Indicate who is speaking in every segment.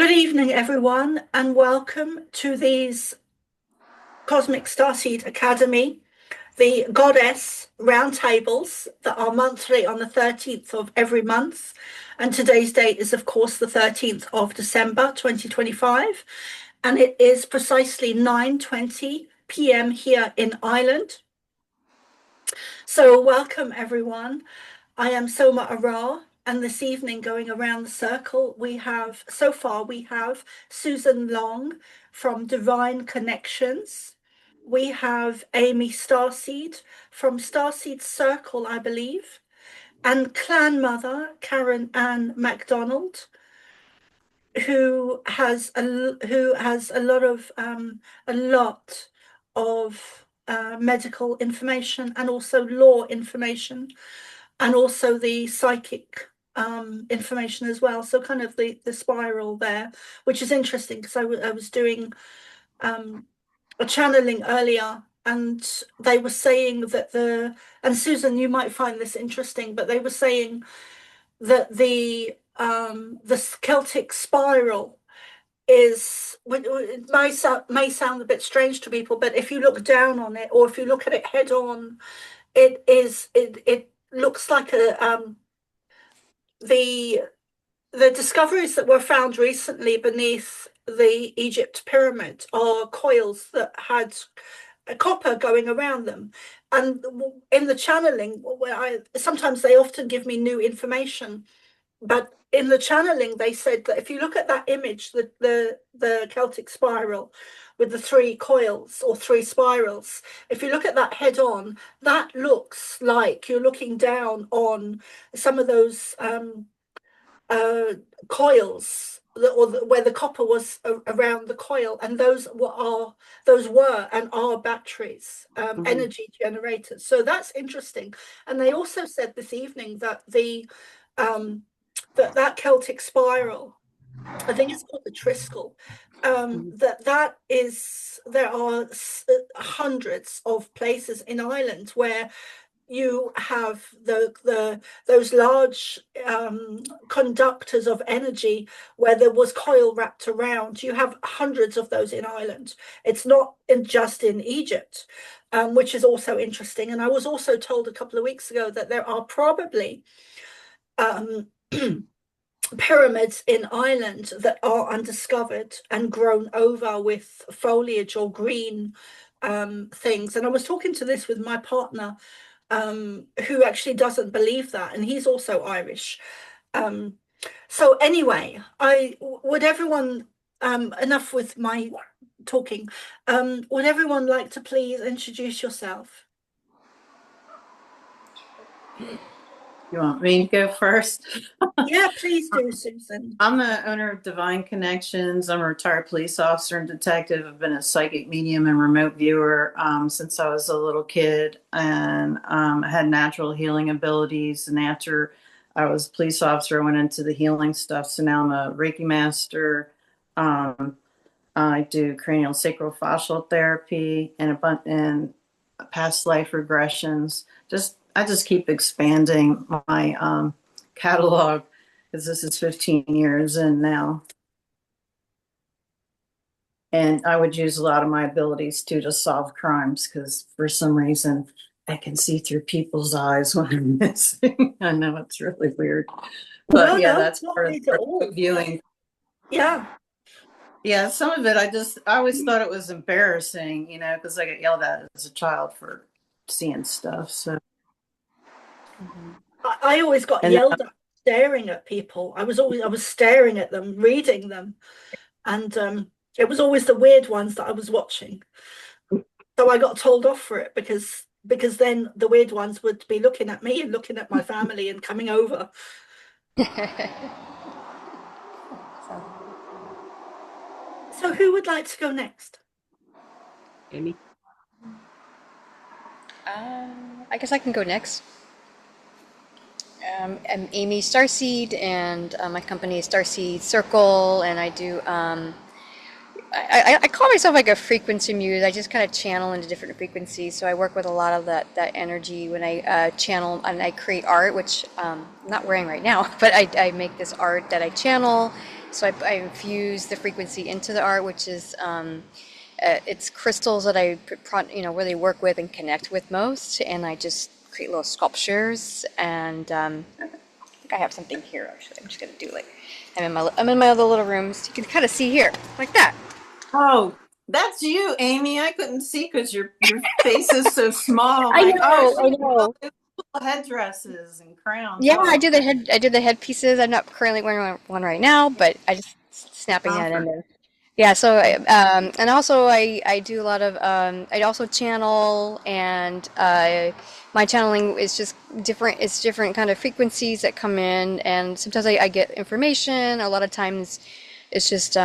Speaker 1: Good evening, everyone, and welcome to these Cosmic Starseed Academy, the Goddess Roundtables that are monthly on the 13th of every month. And today's date is, of course, the 13th of December, 2025. And it is precisely 9:20 p.m. here in Ireland. So welcome, everyone. I am Soma Ara. And this evening, going around the circle, we have Susan Long from Divine Connections. We have Amy Starseed from Starseed Circle, I believe, and clan mother Karen Ann MacDonald, who has a lot of medical information and also law information, and also the psychic information as well. So kind of the spiral there, which is interesting because I was doing a channeling earlier, and they were saying that and Susan, you might find this interesting, but they were saying that the Celtic spiral is, it may sound a bit strange to people, but if you look down on it, or if you look at it head on, it looks like the discoveries that were found recently beneath the Egypt pyramid are coils that had copper going around them. And in the channeling, sometimes they often give me new information, but in the channeling they said that if you look at that image, the Celtic spiral with the three coils or three spirals, if you look at that head on, that looks like you're looking down on some of those coils, where the copper was around the coil, and those were and are batteries, energy generators. So that's interesting. And they also said this evening that that Celtic spiral, I think it's called the Triskel, there are hundreds of places in Ireland where you have those large conductors of energy where there was coil wrapped around. You have hundreds of those in Ireland. It's not just in Egypt, which is also interesting. And I was also told a couple of weeks ago that there are probably pyramids in Ireland that are undiscovered and grown over with foliage or green things. And I was talking to this with my partner, who actually doesn't believe that, and he's also Irish. So anyway, would everyone, enough with my talking, would everyone like to please introduce yourself?
Speaker 2: You want me to go first?
Speaker 1: Yeah, please do, Susan.
Speaker 2: I'm the owner of Divine Connections. I'm a retired police officer and detective. I've been a psychic medium and remote viewer since I was a little kid, and I had natural healing abilities. And after I was a police officer, I went into the healing stuff. So now I'm a Reiki master. I do cranial sacrophacial therapy and past life regressions. I just keep expanding my catalog, because this is 15 years in now. And I would use a lot of my abilities to solve crimes, because for some reason I can see through people's eyes when I'm missing. I know it's really weird. But
Speaker 1: No,
Speaker 2: that's part of viewing.
Speaker 1: Yeah.
Speaker 2: Yeah, some of it I always thought it was embarrassing, because I get yelled at as a child for seeing stuff. So
Speaker 1: I always got yelled at staring at people. I was staring at them, reading them, and it was always the weird ones that I was watching. So I got told off for it because then the weird ones would be looking at me and looking at my family and coming over. So who would like to go next?
Speaker 3: Amy?
Speaker 4: I guess I can go next. I'm Amy Starseed, and my company is Starseed Circle, and I do I call myself like a frequency muse. I just kind of channel into different frequencies. So I work with a lot of that energy when I channel and I create art, which I'm not wearing right now, but I make this art that I channel. So I infuse the frequency into the art, which is it's crystals that I really work with and connect with most, and I just create little sculptures. And I think I have something here. Actually, I'm just gonna do like I'm in my other little room, so you can kind of see here like that.
Speaker 2: Oh, that's you, Amy. I couldn't see because your face is so small.
Speaker 4: I
Speaker 2: My
Speaker 4: know,
Speaker 2: gosh,
Speaker 4: I know.
Speaker 2: headdresses and crowns.
Speaker 4: Yeah,
Speaker 2: Oh,
Speaker 4: I do the headpieces. I'm not currently wearing one right now, but I just snapping that in there. Yeah, so and also I do a lot of I also channel, and my channeling is just different. It's different kind of frequencies that come in, and sometimes I get information. A lot of times it's just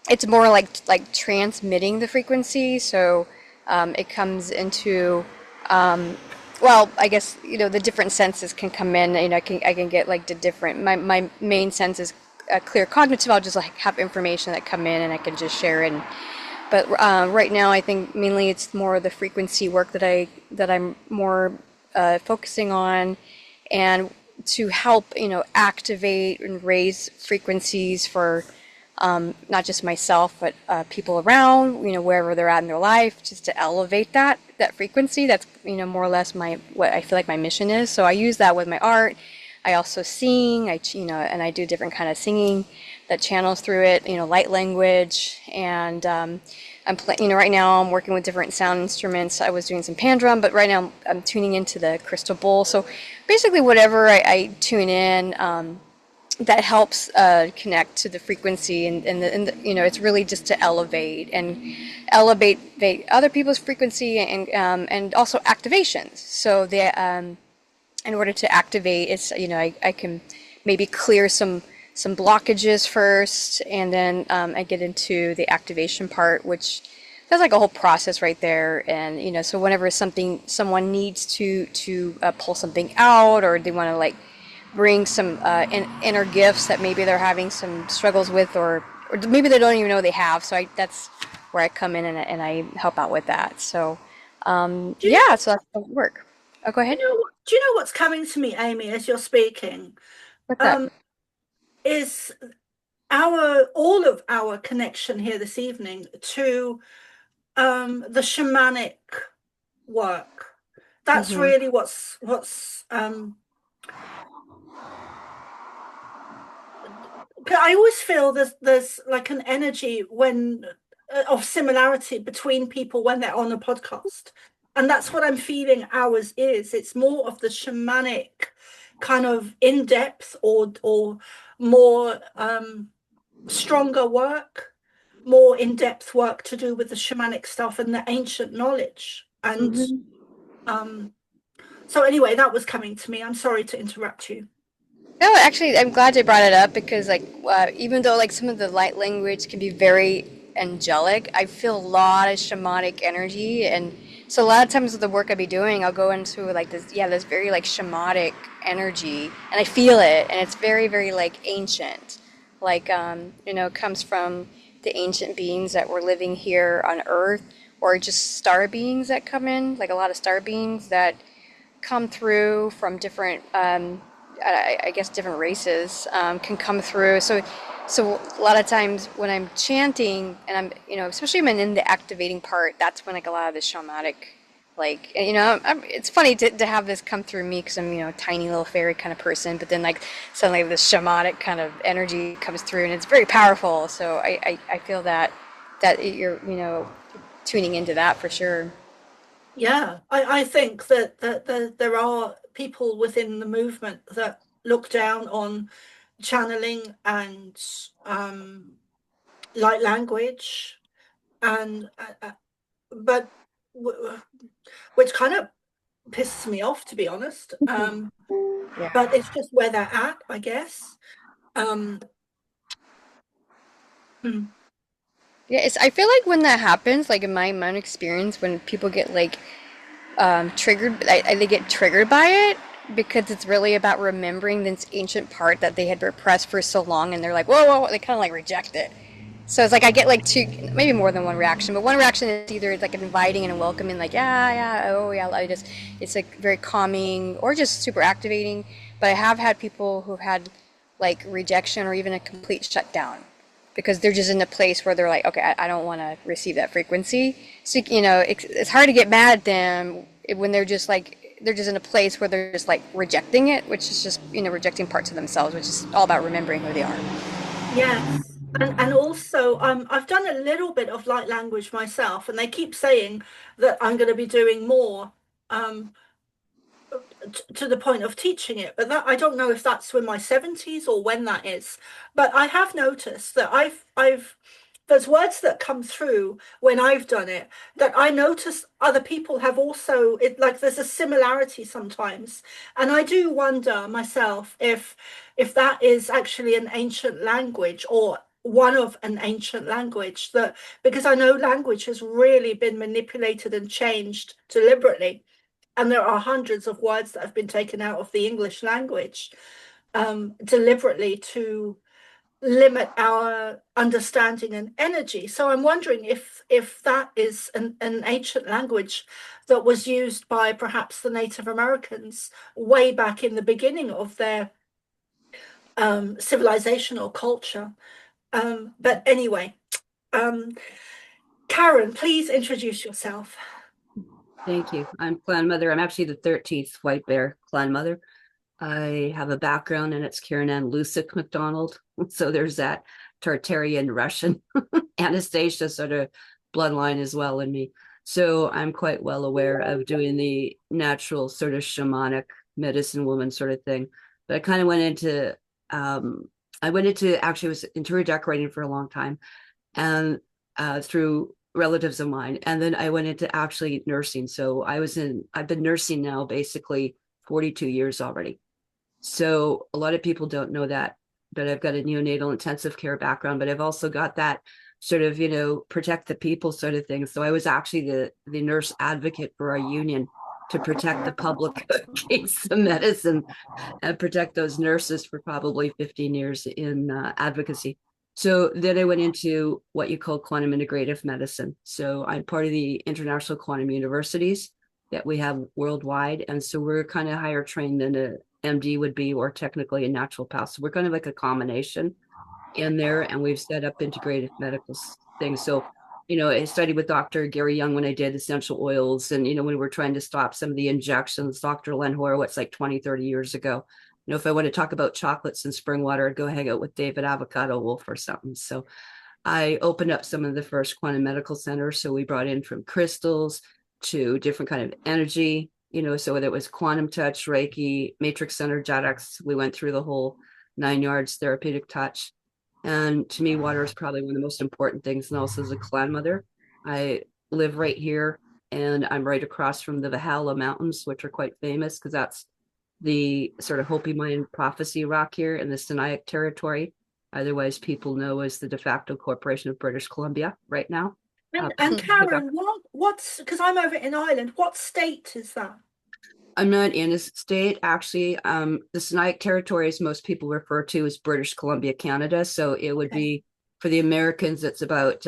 Speaker 4: it's more like transmitting the frequency. So it comes into well, I guess the different senses can come in. I can get like the different. My main sense is clear cognitive. I'll just like have information that come in and I can just share it. But right now, I think mainly it's more the frequency work that I'm more focusing on, and to help activate and raise frequencies for not just myself, but people around, wherever they're at in their life, just to elevate that frequency. That's more or less what I feel like my mission is. So I use that with my art. I also sing, and I do different kind of singing that channels through it, light language, and I'm playing, right now I'm working with different sound instruments. I was doing some pan drum, but right now I'm tuning into the crystal bowl. So basically whatever I tune in, that helps connect to the frequency, and it's really just to elevate other people's frequency, and also activations. So in order to activate, it's I can maybe clear some blockages first, and then I get into the activation part, which that's like a whole process right there. And so whenever someone needs to pull something out, or they want to like bring some inner gifts that maybe they're having some struggles with, or maybe they don't even know they have. So that's where I come in, and I help out with that. So so that's the work. Oh, go ahead.
Speaker 1: Do you know what's coming to me, Amy, as you're speaking?
Speaker 4: What's that?
Speaker 1: Is all of our connection here this evening to the shamanic work. That's really what's I always feel there's like an energy of similarity between people when they're on a podcast, and that's what I'm feeling ours is. It's more of the shamanic kind of in-depth or more stronger work, more in-depth work to do with the shamanic stuff and the ancient knowledge. And so anyway, that was coming to me. I'm sorry to interrupt you.
Speaker 4: No, actually, I'm glad you brought it up, because even though like some of the light language can be very angelic, I feel a lot of shamanic energy. And so a lot of times with the work I'll be doing, I'll go into like this very like shamanic energy, and I feel it, and it's very, very like ancient, like comes from the ancient beings that were living here on Earth, or just star beings that come in, like a lot of star beings that come through from different I guess different races can come through. So a lot of times when I'm chanting, and I'm especially when I'm in the activating part, that's when like a lot of the shamanic, like it's funny to have this come through me, because I'm a tiny little fairy kind of person, but then like suddenly this shamanic kind of energy comes through, and it's very powerful. So I feel that you're tuning into that for sure.
Speaker 1: Yeah, I think that there are people within the movement that look down on channeling and light language, and but which kind of pisses me off, to be honest.
Speaker 4: Yeah.
Speaker 1: But it's just where they're at, I guess.
Speaker 4: Yeah, I feel like when that happens, like in my own experience, when people get like triggered, they get triggered by it, because it's really about remembering this ancient part that they had repressed for so long, and they're like, whoa, whoa, they kind of like reject it. So it's like I get like two, maybe more than one reaction, but one reaction is either like inviting and welcoming, like yeah, oh yeah, I just, it's like very calming or just super activating. But I have had people who've had like rejection or even a complete shutdown because they're just in a place where they're like, okay, I don't want to receive that frequency. So it's hard to get mad at them when they're just like, they're just in a place where they're just like rejecting it, which is just rejecting parts of themselves, which is all about remembering who they are.
Speaker 1: Yes. And also, I've done a little bit of light language myself, and they keep saying that I'm going to be doing more, um, to the point of teaching it. But that I don't know if that's in my 70s or when that is. But I have noticed that I've there's words that come through when I've done it that I notice other people have also, it like there's a similarity sometimes. And I do wonder myself if that is actually an ancient language or one of an ancient language, that because I know language has really been manipulated and changed deliberately, and there are hundreds of words that have been taken out of the English language, deliberately to limit our understanding and energy. So I'm wondering if that is an ancient language that was used by perhaps the Native Americans way back in the beginning of their civilization or culture. But anyway, Karen, please introduce yourself.
Speaker 3: Thank you. I'm clan mother. I'm actually the 13th white bear clan mother. I have a background and it's Karen Ann Lusick McDonald. So there's that Tartarian Russian Anastasia sort of bloodline as well in me. So I'm quite well aware of doing the natural sort of shamanic medicine woman sort of thing. But I kind of actually was interior decorating for a long time and through relatives of mine. And then I went into actually nursing. So I've been nursing now basically 42 years already. So a lot of people don't know that, but I've got a neonatal intensive care background, but I've also got that sort of, protect the people sort of thing. So I was actually the nurse advocate for our union to protect the public against the medicine and protect those nurses for probably 15 years in advocacy. So then I went into what you call quantum integrative medicine. So I'm part of the international quantum universities that we have worldwide. And so we're kind of higher trained than a MD would be, or technically a naturopath. So we're kind of like a combination in there, and we've set up integrative medical things. So, I studied with Dr. Gary Young when I did essential oils, and, when we're trying to stop some of the injections, Dr. Len Horowitz, like 20, 30 years ago. If I want to talk about chocolates and spring water, I'd go hang out with David Avocado Wolf or something. So I opened up some of the first quantum medical centers. So we brought in from crystals to different kind of energy, so whether it was quantum touch, Reiki, matrix energetics, we went through the whole 9 yards, therapeutic touch. And to me, water is probably one of the most important things. And also as a clan mother, I live right here and I'm right across from the Valhalla Mountains, which are quite famous because that's the sort of Hopi Mayan prophecy rock here in the Sinaitic territory. Otherwise, people know as the de facto corporation of British Columbia right now.
Speaker 1: And Karen, what's, because I'm over in Ireland, what state is that?
Speaker 3: I'm not in a state, actually. The Sinaitic territory, as most people refer to, is British Columbia, Canada. So it would be, for the Americans, it's about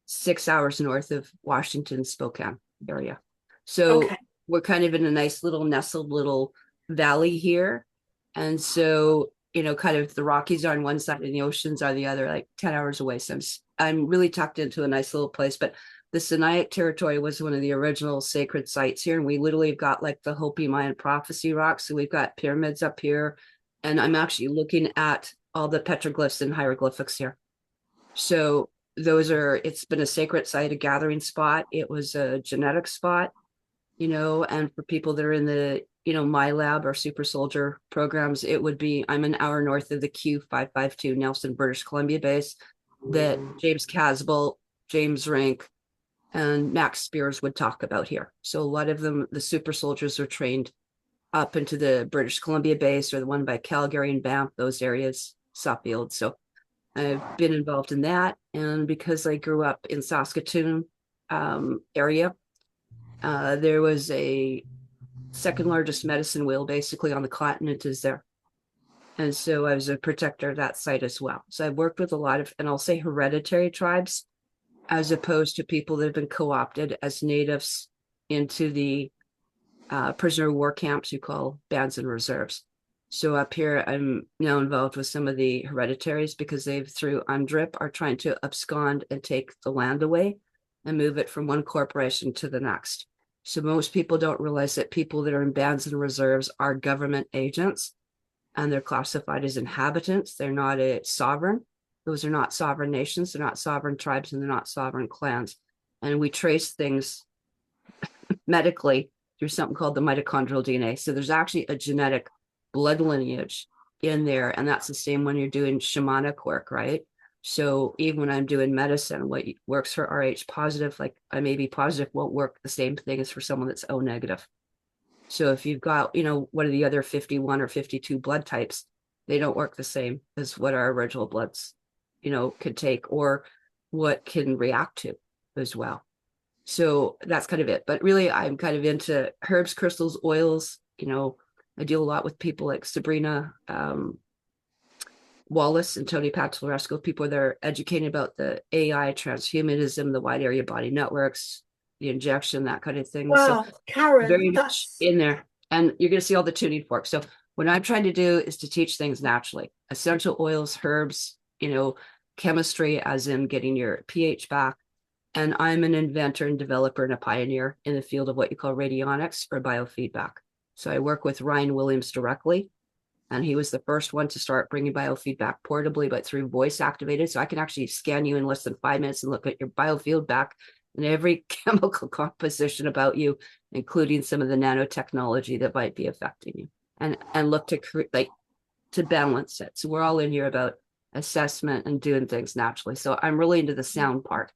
Speaker 3: 6 hours north of Washington, Spokane area. So we're kind of in a nice little nestled little valley here. And so, kind of the Rockies are on one side and the oceans are the other, like 10 hours away. So I'm really tucked into a nice little place. But the Sinaitic territory was one of the original sacred sites here. And we literally have got like the Hopi Mayan prophecy rocks. So we've got pyramids up here. And I'm actually looking at all the petroglyphs and hieroglyphics here. So it's been a sacred site, a gathering spot. It was a genetic spot, and for people that are in the, my lab or super soldier programs, it would be, I'm an hour north of the Q552 Nelson, British Columbia base that James Casbolt, James Rink, and Max Spears would talk about here. So a lot of them, the super soldiers, are trained up into the British Columbia base or the one by Calgary and Banff, those areas, Suffield. So I've been involved in that. And because I grew up in Saskatoon area, there was a second largest medicine wheel basically on the continent is there. And so I was a protector of that site as well. So I've worked with a lot of, and I'll say hereditary tribes, as opposed to people that have been co-opted as natives into the prisoner of war camps you call bands and reserves. So up here, I'm now involved with some of the hereditaries because they've, through UNDRIP, are trying to abscond and take the land away and move it from one corporation to the next. So most people don't realize that people that are in bands and reserves are government agents, and they're classified as inhabitants. They're not a sovereign. Those are not sovereign nations. They're not sovereign tribes, and they're not sovereign clans. And we trace things medically through something called the mitochondrial DNA. So there's actually a genetic blood lineage in there. And that's the same when you're doing shamanic work, right? So even when I'm doing medicine, what works for Rh positive, like I may be positive, won't work the same thing as for someone that's O negative. So if you've got, what are the other 51 or 52 blood types, they don't work the same as what our original bloods, could take, or what can react to as well. So that's kind of it. But really, I'm kind of into herbs, crystals, oils. I deal a lot with people like Sabrina Wallace and Tony Patoresco, people that are educating about the AI, transhumanism, the wide area body networks, the injection, that kind of thing.
Speaker 1: Wow,
Speaker 3: So
Speaker 1: Karen,
Speaker 3: very much in there. And you're going to see all the tuning forks. So what I'm trying to do is to teach things naturally. Essential oils, herbs, chemistry, as in getting your pH back. And I'm an inventor and developer and a pioneer in the field of what you call radionics or biofeedback. So I work with Ryan Williams directly, and he was the first one to start bringing biofeedback portably, but through voice activated. So I can actually scan you in less than 5 minutes and look at your biofeedback and every chemical composition about you, including some of the nanotechnology that might be affecting you, and look to create, to balance it. So we're all in here about assessment and doing things naturally. So I'm really into the sound part.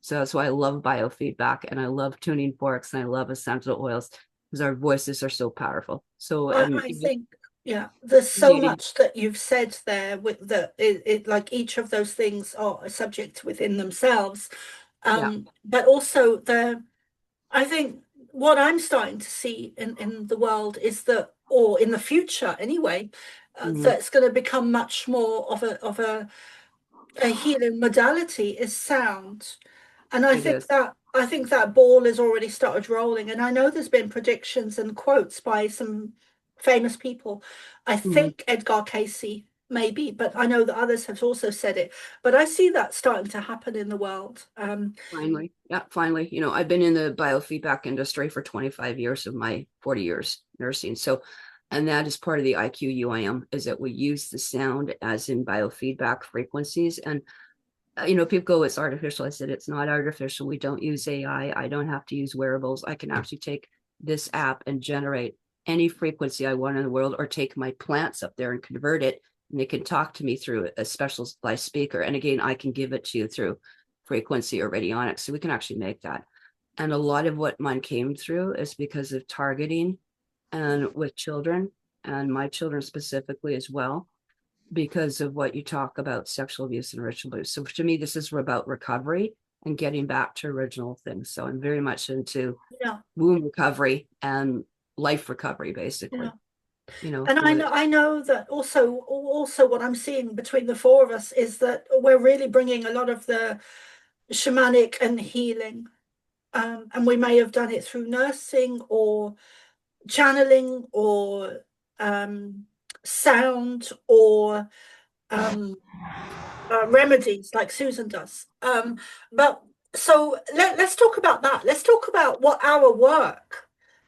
Speaker 3: So that's why I love biofeedback, and I love tuning forks, and I love essential oils, because our voices are so powerful. So
Speaker 1: I think, yeah, there's so much that you've said there with it like each of those things are a subject within themselves. But also I think what I'm starting to see in the world is that, or in the future anyway, that's going to become much more of a healing modality is sound. And I think that ball has already started rolling. And I know there's been predictions and quotes by some famous people. I think Edgar Casey maybe, but I know that others have also said it. But I see that starting to happen in the world.
Speaker 3: Finally. I've been in the biofeedback industry for 25 years of my 40 years nursing. So, and that is part of the IQ UIM, is that we use the sound as in biofeedback frequencies. And people go, it's artificial. I said, it's not artificial. We don't use AI. I don't have to use wearables. I can actually take this app and generate any frequency I want in the world, or take my plants up there and convert it. And they can talk to me through a specialized speaker. And again, I can give it to you through frequency or radionics. So we can actually make that. And a lot of what mine came through is because of targeting, and with children, and my children specifically as well, because of what you talk about, sexual abuse and ritual abuse. So to me, this is about recovery and getting back to original things. So I'm very much into womb recovery and life recovery, basically.
Speaker 1: And I know that also what I'm seeing between the four of us is that we're really bringing a lot of the shamanic and healing, and we may have done it through nursing or channeling or sound or remedies like Susan does. But so let's talk about that. Let's talk about what our work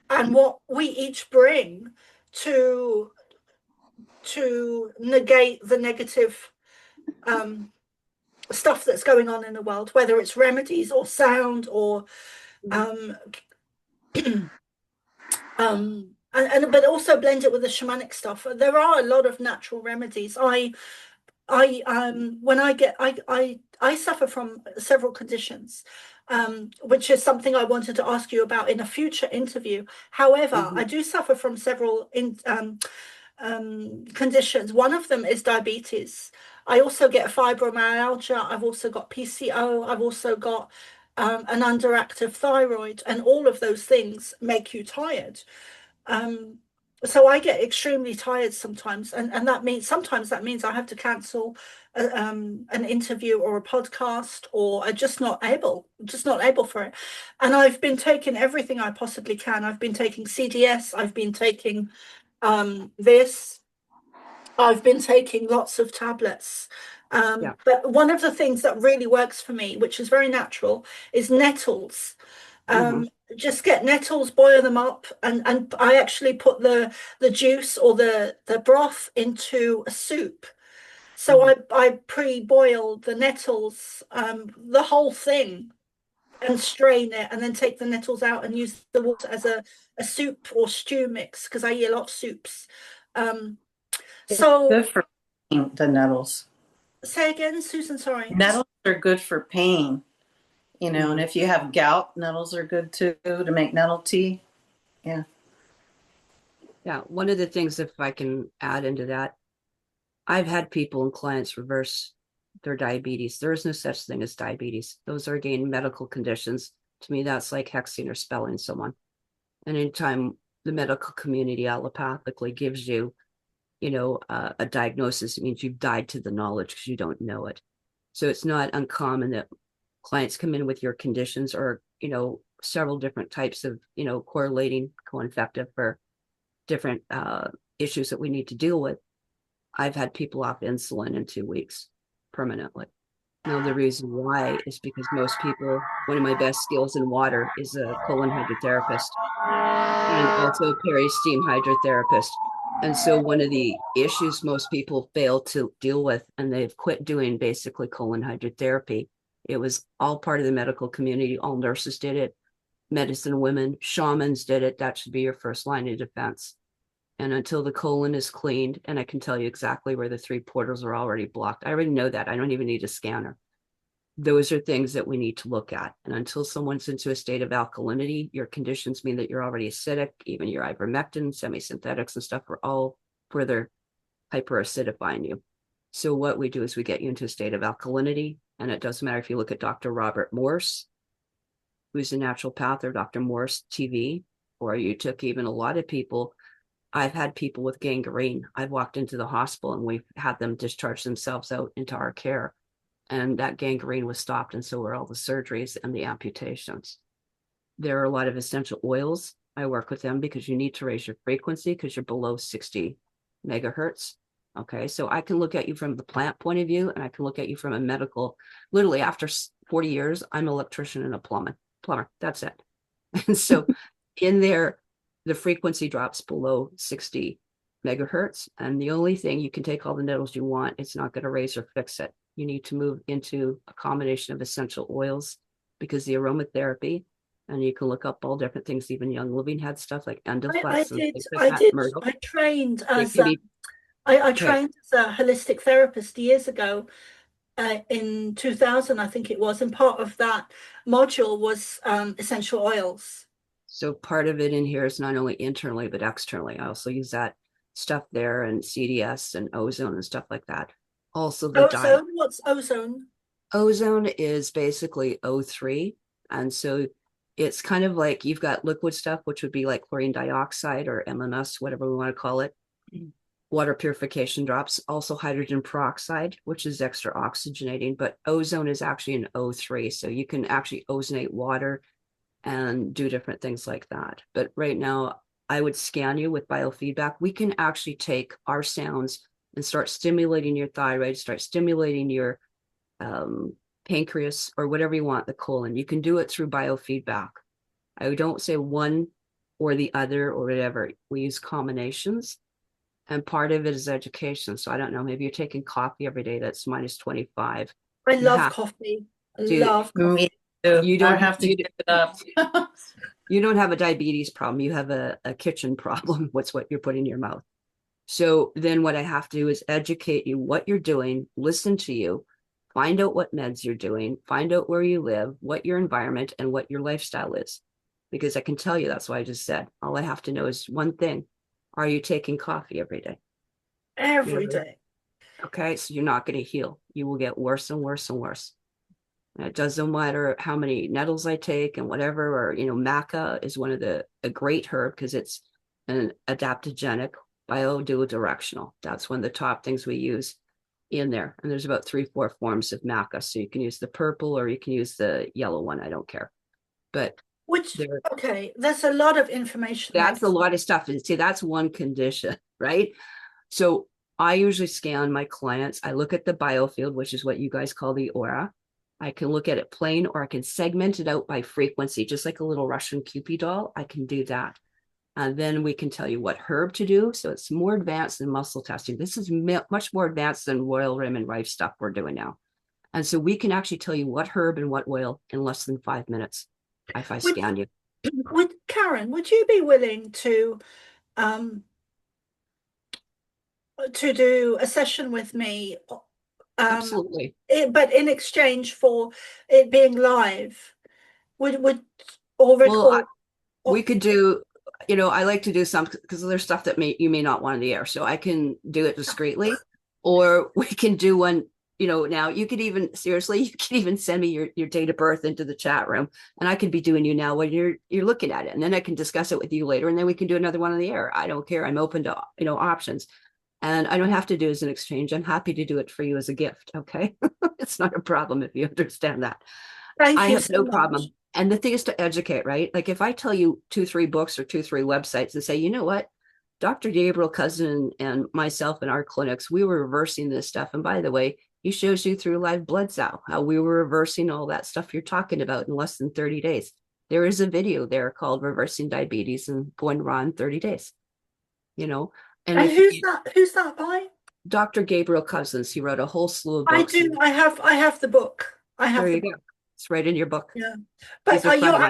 Speaker 1: and what we each bring to negate the negative stuff that's going on in the world, whether it's remedies or sound or but also blend it with the shamanic stuff. There are a lot of natural remedies. I suffer from several conditions, which is something I wanted to ask you about in a future interview. However, I do suffer from several conditions. One of them is diabetes. I also get fibromyalgia. I've also got PCO. I've also got an underactive thyroid, and all of those things make you tired. So I get extremely tired sometimes, and that means sometimes that means I have to cancel an interview or a podcast, or I'm just not able for it. And I've been taking everything I possibly can. I've been taking CDS, I've been taking this, I've been taking lots of tablets.
Speaker 3: Yeah.
Speaker 1: But one of the things that really works for me, which is very natural, is nettles.
Speaker 3: Mhm.
Speaker 1: Just get nettles, boil them up, and I actually put the juice or the broth into a soup. So I pre-boil the nettles, the whole thing, and strain it, and then take the nettles out and use the water as a soup or stew mix, because I eat a lot of soups. Um, so
Speaker 2: Good for pain, the nettles.
Speaker 1: say again, Susan, sorry.
Speaker 2: Nettles are good for pain, and
Speaker 3: Mhm.
Speaker 2: if you have gout, nettles are good too to make nettle tea. Yeah.
Speaker 3: Yeah. One of the things, if I can add into that, I've had people and clients reverse their diabetes. There is no such thing as diabetes. Those are, again, medical conditions. To me, that's like hexing or spelling someone. And anytime the medical community allopathically gives you, a diagnosis, it means you've died to the knowledge because you don't know it. So it's not uncommon that clients come in with your conditions, or, several different types of, correlating co-infective for different issues that we need to deal with. I've had people off insulin in 2 weeks permanently. Now, the reason why is because most people, one of my best skills in water is a colon hydrotherapist, and also a peri-steam hydrotherapist. And so one of the issues most people fail to deal with, and they've quit doing basically colon hydrotherapy. It was all part of the medical community. All nurses did it. Medicine women, shamans did it. That should be your first line of defense. And until the colon is cleaned, and I can tell you exactly where the 3 portals are already blocked. I already know that. I don't even need a scanner. Those are things that we need to look at. And until someone's into a state of alkalinity, your conditions mean that you're already acidic. Even your ivermectin, semi-synthetics and stuff are all further hyperacidifying you. So what we do is we get you into a state of alkalinity. And it doesn't matter if you look at Dr. Robert Morse, who's a naturopath, or Dr. Morse TV, or you took even a lot of people. I've had people with gangrene. I've walked into the hospital and we've had them discharge themselves out into our care. And that gangrene was stopped, and so were all the surgeries and the amputations. There are a lot of essential oils. I work with them because you need to raise your frequency because you're below 60 megahertz. Okay, so I can look at you from the plant point of view, and I can look at you from a medical. Literally, after 40 years, I'm an electrician and a plumber. That's it. And so in there, the frequency drops below 60 megahertz. And the only thing, you can take all the nettles you want, it's not going to raise or fix it. You need to move into a combination of essential oils, because the aromatherapy, and you can look up all different things. Even Young Living had stuff like endoflex and things like that. Myrtle.
Speaker 1: I trained
Speaker 3: It
Speaker 1: as
Speaker 3: can be
Speaker 1: I
Speaker 3: okay.
Speaker 1: trained as a holistic therapist years ago, in 2000, I think it was, and part of that module was essential oils.
Speaker 3: So part of it in here is not only internally but externally. I also use that stuff there, and CDS and ozone and stuff like that. Also the diet.
Speaker 1: Ozone, what's ozone?
Speaker 3: Ozone is basically O3. And so it's kind of like you've got liquid stuff, which would be like chlorine dioxide or MMS, whatever we want to call it. Water purification drops, also hydrogen peroxide, which is extra oxygenating, but ozone is actually an O3. So you can actually ozonate water and do different things like that. But right now, I would scan you with biofeedback. We can actually take our sounds and start stimulating your thyroid, start stimulating your pancreas, or whatever you want, the colon. You can do it through biofeedback. I don't say one or the other or whatever. We use combinations, and part of it is education. So I don't know, maybe you're taking coffee every day that's minus 25.
Speaker 1: I
Speaker 3: You
Speaker 1: love
Speaker 3: have
Speaker 1: coffee. I
Speaker 3: to.
Speaker 1: love coffee.
Speaker 2: Me too.
Speaker 3: You don't
Speaker 2: I have to
Speaker 3: you,
Speaker 2: give it up.
Speaker 3: you don't have a diabetes problem. You have a kitchen problem. What's what you're putting in your mouth. So then what I have to do is educate you what you're doing, listen to you, find out what meds you're doing, find out where you live, what your environment and what your lifestyle is. Because I can tell you, that's what I just said. All I have to know is one thing. Are you taking coffee every day?
Speaker 1: Every day.
Speaker 3: Okay, so you're not going to heal. You will get worse and worse and worse. And it doesn't matter how many nettles I take and whatever, or, maca is one of a great herb because it's and adaptogenic, bioduodirectional. That's one of the top things we use in there. And there's about 3-4 forms of maca. So you can use the purple or you can use the yellow one. I don't care. But
Speaker 1: okay, there's a lot of information.
Speaker 3: That's a lot of stuff. And see, that's one condition, right? So I usually scan my clients. I look at the biofield, which is what you guys call the aura. I can look at it plain, or I can segment it out by frequency, just like a little Russian Cupid doll. I can do that. And then we can tell you what herb to do. So it's more advanced than muscle testing. This is much more advanced than Royal Rim and Rife stuff we're doing now. And so we can actually tell you what herb and what oil in less than 5 minutes if I scan you.
Speaker 1: Karen, would you be willing to do a session with me?
Speaker 3: Absolutely.
Speaker 1: But in exchange for it being live, would or record?
Speaker 3: We could do, I like to do some, because there's stuff that you may not want in the air. So I can do it discreetly, or we can do one, now you could even, seriously, you could even send me your date of birth into the chat room, and I could be doing you now when you're looking at it. And then I can discuss it with you later, and then we can do another one in the air. I don't care. I'm open to, options. And I don't have to do it as an exchange. I'm happy to do it for you as a gift. Okay. It's not a problem if you understand that.
Speaker 1: Thank you.
Speaker 3: I have no problem. And the thing is to educate, right? Like if I tell you 2-3 books or 2-3 websites and say, you know what, Dr. Gabriel Cousin and myself in our clinics, we were reversing this stuff. And by the way, he shows you through live blood cell how we were reversing all that stuff you're talking about in less than 30 days. There is a video there called Reversing Diabetes and Going Raw in 30 days. And
Speaker 1: who's that by?
Speaker 3: Dr. Gabriel Cousins. He wrote a whole slew of
Speaker 1: I
Speaker 3: books.
Speaker 1: do. I have the book.
Speaker 3: There you go. It's right in your book.
Speaker 1: Yeah, but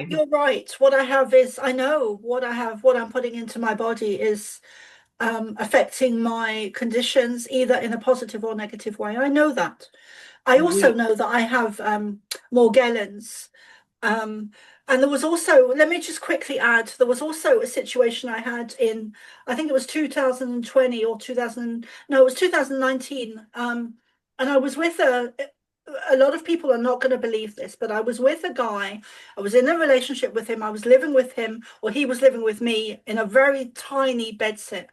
Speaker 1: you're right. What I have is, I know what I have. What I'm putting into my body is affecting my conditions either in a positive or negative way. I know that. I also know that I have Morgellons. And there was also, let me just quickly add, there was also a situation I had in, I think it was 2020 or 2019. And I was with a lot of people are not going to believe this, but I was with a guy. I was in a relationship with him. I was living with him, or he was living with me in a very tiny bedsit.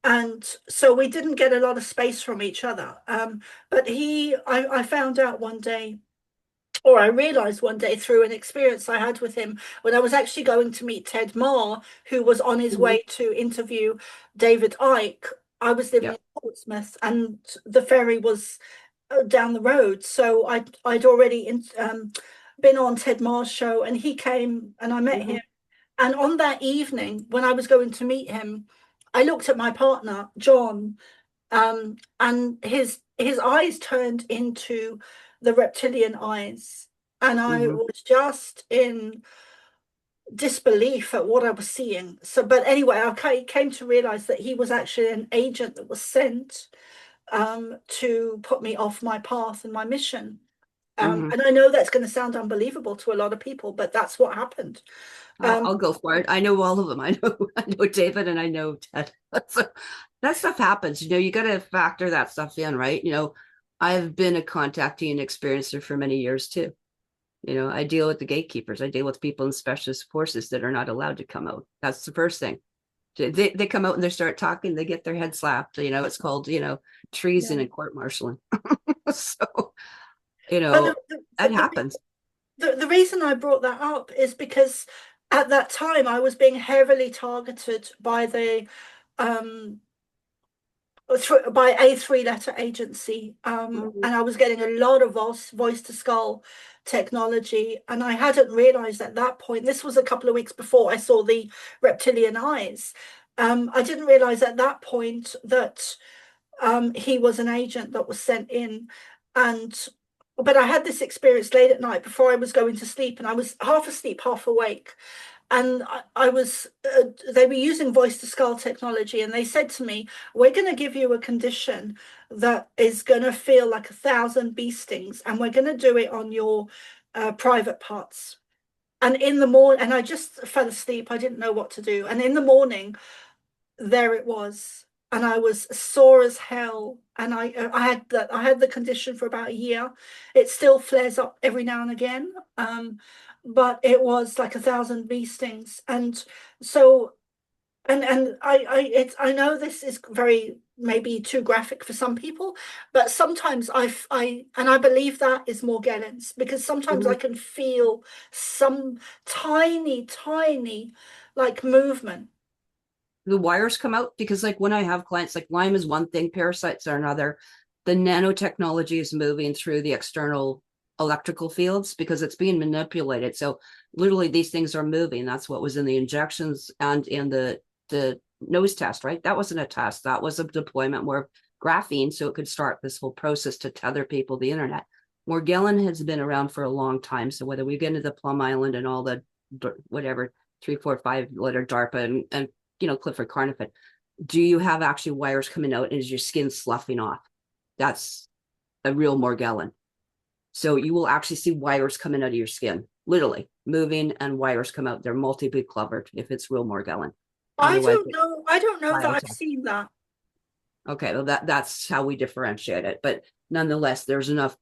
Speaker 1: And so we didn't get a lot of space from each other. But I found out one day, or I realized one day through an experience I had with him when I was actually going to meet Ted Marr, who was on his way to interview David Icke. I was living in Portsmouth, and the ferry was down the road. So I'd already been on Ted Marr's show, and he came and I met him. And on that evening, when I was going to meet him, I looked at my partner, John, and his eyes turned into the reptilian eyes, and I was just in disbelief at what I was seeing. So, but anyway, I came to realize that he was actually an agent that was sent to put me off my path and my mission. And I know that's going to sound unbelievable to a lot of people, but that's what happened.
Speaker 3: I'll go for it. I know all of them. I know David and I know Ted. So that stuff happens. You got to factor that stuff in, right? I've been a contactee and experiencer for many years too. I deal with the gatekeepers. I deal with people in specialist forces that are not allowed to come out. That's the first thing. They come out and they start talking, they get their head slapped. It's called, treason and court-martialing. So, that happens.
Speaker 1: The reason I brought that up is because at that time I was being heavily targeted by the by a 3-letter agency, and I was getting a lot of voice to skull technology, and I hadn't realized at that point, this was a couple of weeks before I saw the reptilian eyes, I didn't realize at that point that he was an agent that was sent in. But I had this experience late at night before I was going to sleep, and I was half asleep, half awake. And I was, they were using voice to skull technology, and they said to me, we're going to give you a condition that is going to feel like 1,000 bee stings, and we're going to do it on your private parts. And in the morning, and I just fell asleep. I didn't know what to do. And in the morning, there it was. And I was sore as hell. And I had the condition for about a year. It still flares up every now and again. but it was like 1,000 bee stings. And so, and I know this is very maybe too graphic for some people, but sometimes I believe that is Morgellons, because sometimes I can feel some tiny like movement.
Speaker 3: The wires come out because, like, when I have clients, like Lyme is one thing, parasites are another. The nanotechnology is moving through the external electrical fields because it's being manipulated. So literally these things are moving. That's what was in the injections and in the nose test, right? That wasn't a test. That was a deployment more graphene so it could start this whole process to tether people to the internet. Morgellon has been around for a long time. So whether we get into the Plum Island and all the whatever 3, 4, 5 letter DARPA and Clifford Carnifid, do you have actually wires coming out and is your skin sloughing off? That's a real Morgellon. So you will actually see wires coming out of your skin, literally moving, and wires come out. They're multiply covered if it's real Morgellon.
Speaker 1: I
Speaker 3: Otherwise,
Speaker 1: don't know that I've
Speaker 3: biotech.
Speaker 1: seen that.
Speaker 3: Okay, well that's how we differentiate it. But nonetheless, there's enough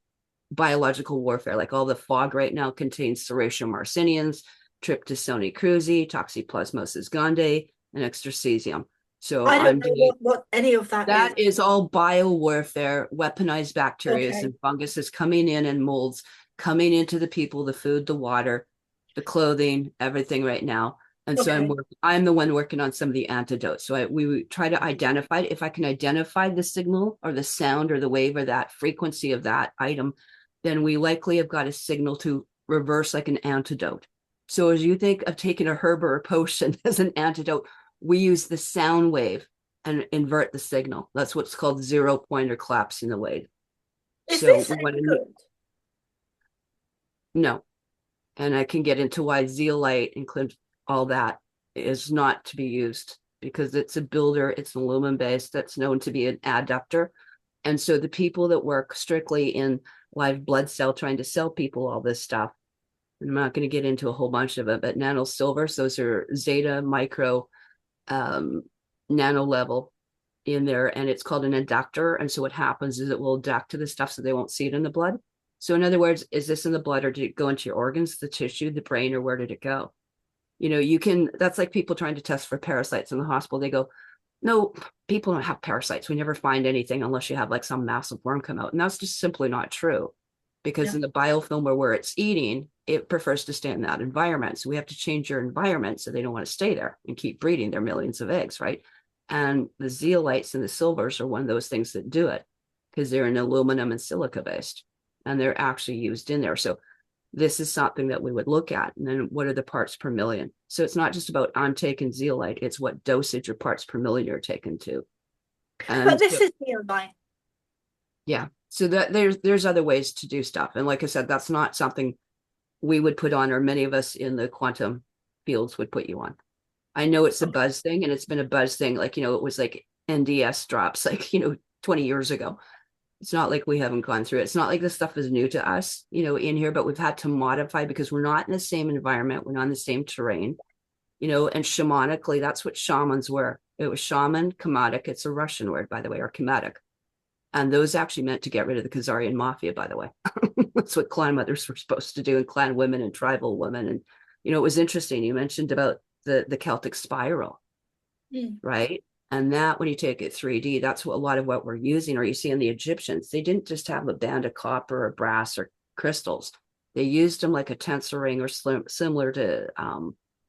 Speaker 3: biological warfare. Like all the fog right now contains Serratia marcinians, Tryptosone cruzi, Toxoplasmosis gondii, and Extracesium. So
Speaker 1: I
Speaker 3: I'm
Speaker 1: don't know
Speaker 3: doing
Speaker 1: what any of that is.
Speaker 3: that is all biowarfare, weaponized bacteria
Speaker 1: Okay.
Speaker 3: and funguses coming in and molds coming into the people, the food, the water, the clothing, everything right now. And so
Speaker 1: Okay.
Speaker 3: I'm the one working on some of the antidotes. So we try to identify, if I can identify the signal or the sound or the wave or that frequency of that item, then we likely have got a signal to reverse like an antidote. So as you think of taking a herb or a potion as an antidote, we use the sound wave and invert the signal. That's what's called 0 point or collapsing the wave.
Speaker 1: Is
Speaker 3: So
Speaker 1: this
Speaker 3: we want
Speaker 1: any
Speaker 3: to
Speaker 1: good?
Speaker 3: no. And I can get into why zeolite and all that is not to be used, because it's a builder, it's an aluminum base that's known to be an adductor. And so the people that work strictly in live blood cell trying to sell people all this stuff, I'm not going to get into a whole bunch of it, but nano silvers, those are zeta, micro, nano level in there, and it's called an inductor. And so what happens is it will induct to the stuff so they won't see it in the blood. So in other words, is this in the blood or did it go into your organs, the tissue, the brain, or where did it go? You can, that's like people trying to test for parasites in the hospital. They go, no, people don't have parasites. We never find anything unless you have like some massive worm come out. And that's just simply not true, because in the biofilm where it's eating, it prefers to stay in that environment. So we have to change your environment so they don't want to stay there and keep breeding their millions of eggs, right? And the zeolites and the silvers are one of those things that do it, because they're an aluminum and silica based, and they're actually used in there. So this is something that we would look at. And then what are the parts per million? So it's not just about I'm taking zeolite, it's what dosage or parts per million you're taking to. And
Speaker 1: But this is nearby.
Speaker 3: yeah, so that there's other ways to do stuff. And like I said, that's not something we would put on, or many of us in the quantum fields would put you on. I know it's a buzz thing, and it's been a buzz thing. Like, it was like NDS drops, like, 20 years ago. It's not like we haven't gone through it. It's not like this stuff is new to us, in here, but we've had to modify because we're not in the same environment. We're not in the same terrain, and shamanically, that's what shamans were. It was shaman, Kamatic. It's a Russian word, by the way, or Kamatic. And those actually meant to get rid of the Khazarian mafia, by the way. That's what clan mothers were supposed to do, and clan women and tribal women. And, it was interesting. You mentioned about the Celtic spiral, right? And that, when you take it 3D, that's what a lot of what we're using, or you see in the Egyptians. They didn't just have a band of copper or brass or crystals. They used them like a tensor ring, or similar to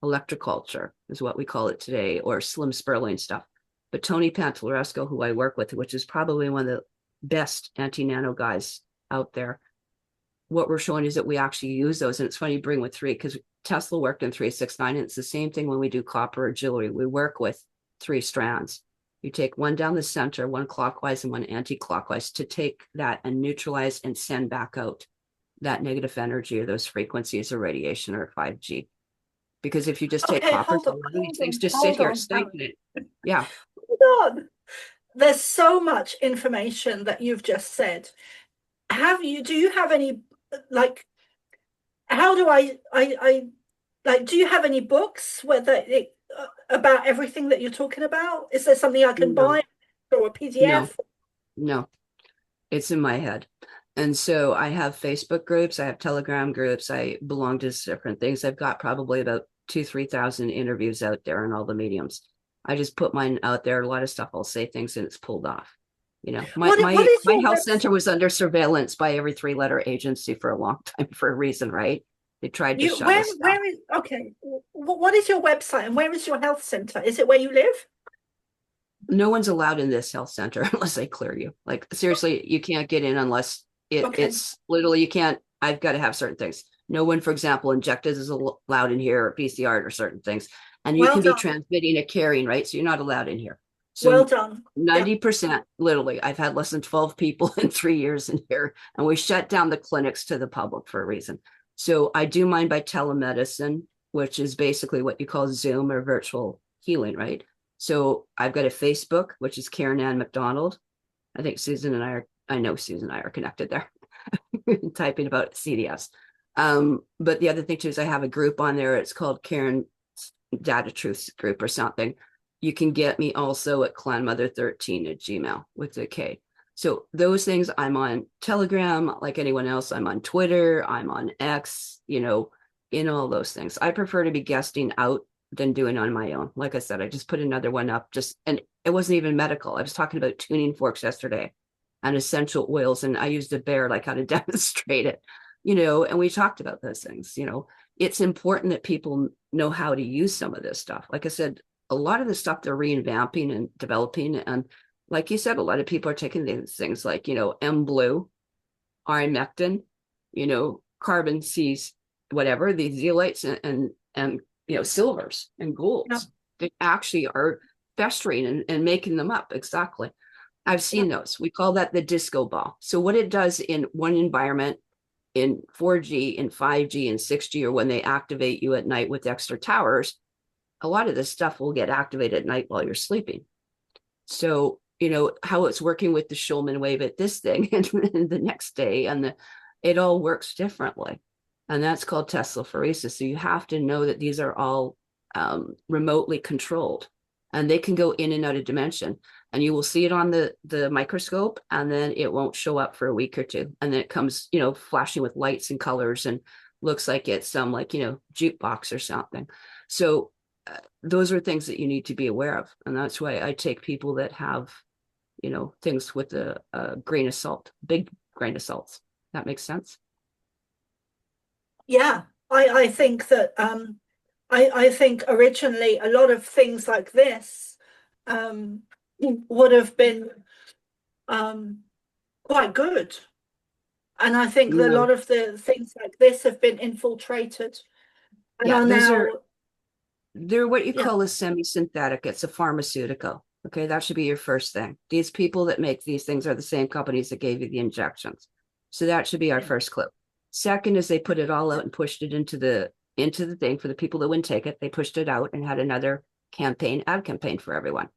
Speaker 3: electroculture is what we call it today, or slim spiraling stuff. But Tony Pantalleresco, who I work with, which is probably one of the best anti-nano guys out there, what we're showing is that we actually use those. And it's funny you bring with 3, because Tesla worked in 369, and it's the same thing when we do copper or jewelry. We work with 3 strands. You take one down the center, one clockwise and one anti-clockwise, to take that and neutralize and send back out that negative energy or those frequencies or radiation or 5G. Because if you just take copper, these things just sit here stagnant. Yeah.
Speaker 1: Hold on. There's so much information that you've just said. Do you have any, like, how do I like, do you have any books about everything that you're talking about? Is there something I can buy, or a PDF?
Speaker 3: No, it's in my head. And so I have Facebook groups, I have Telegram groups, I belong to different things. I've got probably about 3,000 interviews out there on all the mediums. I just put mine out there. A lot of stuff I'll say things and it's pulled off. You know,
Speaker 1: What is
Speaker 3: my
Speaker 1: your
Speaker 3: health
Speaker 1: website?
Speaker 3: center was under surveillance by every 3-letter agency for a long time for a reason, right? They tried to shut us down.
Speaker 1: Where is, okay, what is your website and where is your health center? Is it where you live?
Speaker 3: No one's allowed in this health center unless they clear you. Like seriously, you can't get in unless
Speaker 1: Okay.
Speaker 3: it's literally you can't. I've got to have certain things. No one, for example, injectors is allowed in here, or PCR or certain things, and you
Speaker 1: Well
Speaker 3: can be
Speaker 1: done.
Speaker 3: transmitting a carrying, right? So you're not allowed in here.
Speaker 1: Well
Speaker 3: So
Speaker 1: done.
Speaker 3: 90%, literally, I've had less than 12 people in 3 years in here, and we shut down the clinics to the public for a reason. So I do mine by telemedicine, which is basically what you call Zoom or virtual healing, right? So I've got a Facebook, which is Karen Ann McDonald. I think I know Susan and I are connected there, typing about CDS. But the other thing too is I have a group on there. It's called Karen Data Truth Group or something. You can get me also at clanmother13@gmail with a K. So those things, I'm on Telegram like anyone else. I'm on Twitter. I'm on X, you know, in all those things. I prefer to be guesting out than doing on my own. Like I said, I just put another one up and it wasn't even medical. I was talking about tuning forks yesterday and essential oils. And I used a bear, like how to demonstrate it, you know, and we talked about those things, you know. It's important that people know how to use some of this stuff. Like I said, a lot of the stuff they're revamping and developing. And like you said, a lot of people are taking these things like, you know, M-Blue, ivermectin, you know, carbon C's, whatever, these zeolites and you know, silvers and golds.
Speaker 1: Yeah.
Speaker 3: They actually are festering and making them up. Exactly. I've seen those. We call that the disco ball. So what it does in one environment, in 4G, in 5G, and 6G, or when they activate you at night with extra towers, a lot of this stuff will get activated at night while you're sleeping. So, you know, how it's working with the Schulman wave at this thing and the next day, and it all works differently. And that's called Tesla-phoresis. So you have to know that these are all remotely controlled, and they can go in and out of dimension. And you will see it on the microscope, and then it won't show up for a week or two. And then it comes, you know, flashing with lights and colors and looks like it's some like, you know, jukebox or something. So those are things that you need to be aware of. And that's why I take people that have, you know, things with a grain of salt, big grain of salts. That makes sense?
Speaker 1: Yeah, I think that I think originally a lot of things like this would have been quite good. And I think that a lot of the things like this have been infiltrated and are now
Speaker 3: they're what you call a semi-synthetic. It's a pharmaceutical. Okay, that should be your first thing. These people that make these things are the same companies that gave you the injections. So that should be our first clue. Second is they put it all out and pushed it into the thing for the people that wouldn't take it. They pushed it out and had another ad campaign for everyone.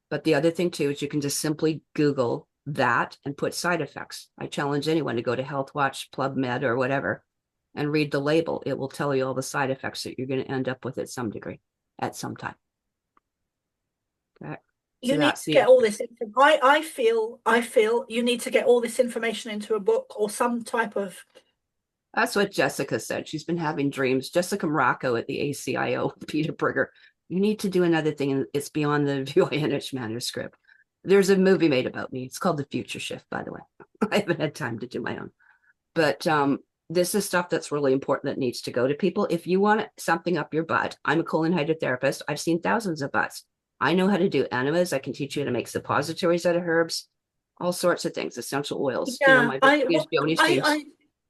Speaker 3: But the other thing too is you can just simply Google that and put side effects. I challenge anyone to go to Health Watch, PubMed, or whatever, and read the label. It will tell you all the side effects that you're going to end up with at some degree, at some time. Okay.
Speaker 1: You need to get all this information. I feel you need to get all this information into a book or some type of.
Speaker 3: That's what Jessica said. She's been having dreams. Jessica Morocco at the ACIO, Peter Brigger. You need to do another thing, and it's beyond the Voynich manuscript. There's a movie made about me. It's called The Future Shift, by the way. I haven't had time to do my own. But this is stuff that's really important that needs to go to people. If you want something up your butt, I'm a colon hydrotherapist. I've seen thousands of butts. I know how to do enemas. I can teach you how to make suppositories out of herbs, all sorts of things, essential oils.
Speaker 1: Yeah,
Speaker 3: you know,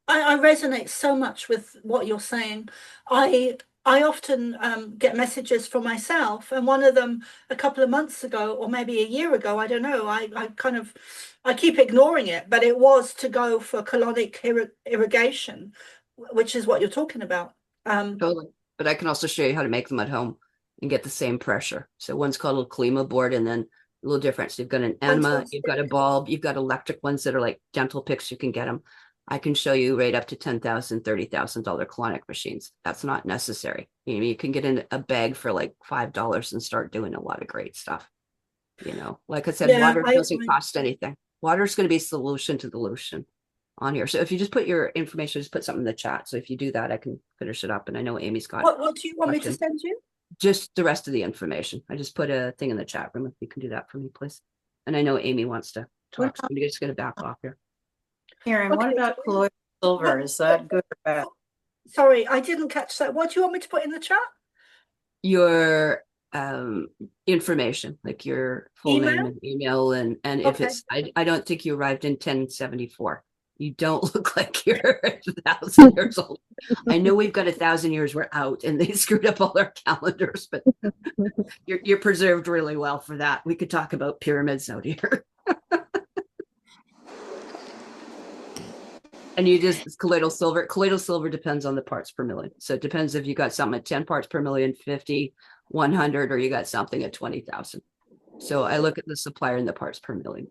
Speaker 1: I resonate so much with what you're saying. I often get messages from myself, and one of them a couple of months ago, or maybe a year ago, I don't know. I keep ignoring it, but it was to go for colonic irrigation, which is what you're talking about.
Speaker 3: Totally. But I can also show you how to make them at home and get the same pressure. So one's called a Klima board, and then a little different. So you've got an enema, you've got a bulb, you've got electric ones that are like dental picks. You can get them. I can show you right up to $10,000, $30,000 colonic machines. That's not necessary. You can get in a bag for like $5 and start doing a lot of great stuff. You know, like I said, water doesn't cost anything. Water is going to be solution to the lotion. on here. So if you just put your information, just put something in the chat. So if you do that, I can finish it up. And I know Amy's got
Speaker 1: What do you want me to
Speaker 3: question.
Speaker 1: send you?
Speaker 3: Just the rest of the information. I just put a thing in the chat room. If you can do that for me, please. And I know Amy wants to talk. So I'm just going to back off here.
Speaker 2: Karen, what
Speaker 1: Okay,
Speaker 2: about
Speaker 1: so-
Speaker 2: colloidal silver? Is that good or bad?
Speaker 1: Sorry, I didn't catch that. What do you want me to put in the chat?
Speaker 3: Your information, like your full
Speaker 1: Email?
Speaker 3: name and email, and if
Speaker 1: Okay.
Speaker 3: it's I don't think you arrived in 1074. You don't look like you're 1,000 years old. I know we've got 1,000 years we're out and they screwed up all our calendars, but you're preserved really well for that. We could talk about pyramids out here. And you just colloidal silver. Colloidal silver depends on the parts per million. So it depends if you got something at 10 parts per million, 50, 100, or you got something at 20,000. So I look at the supplier and the parts per million,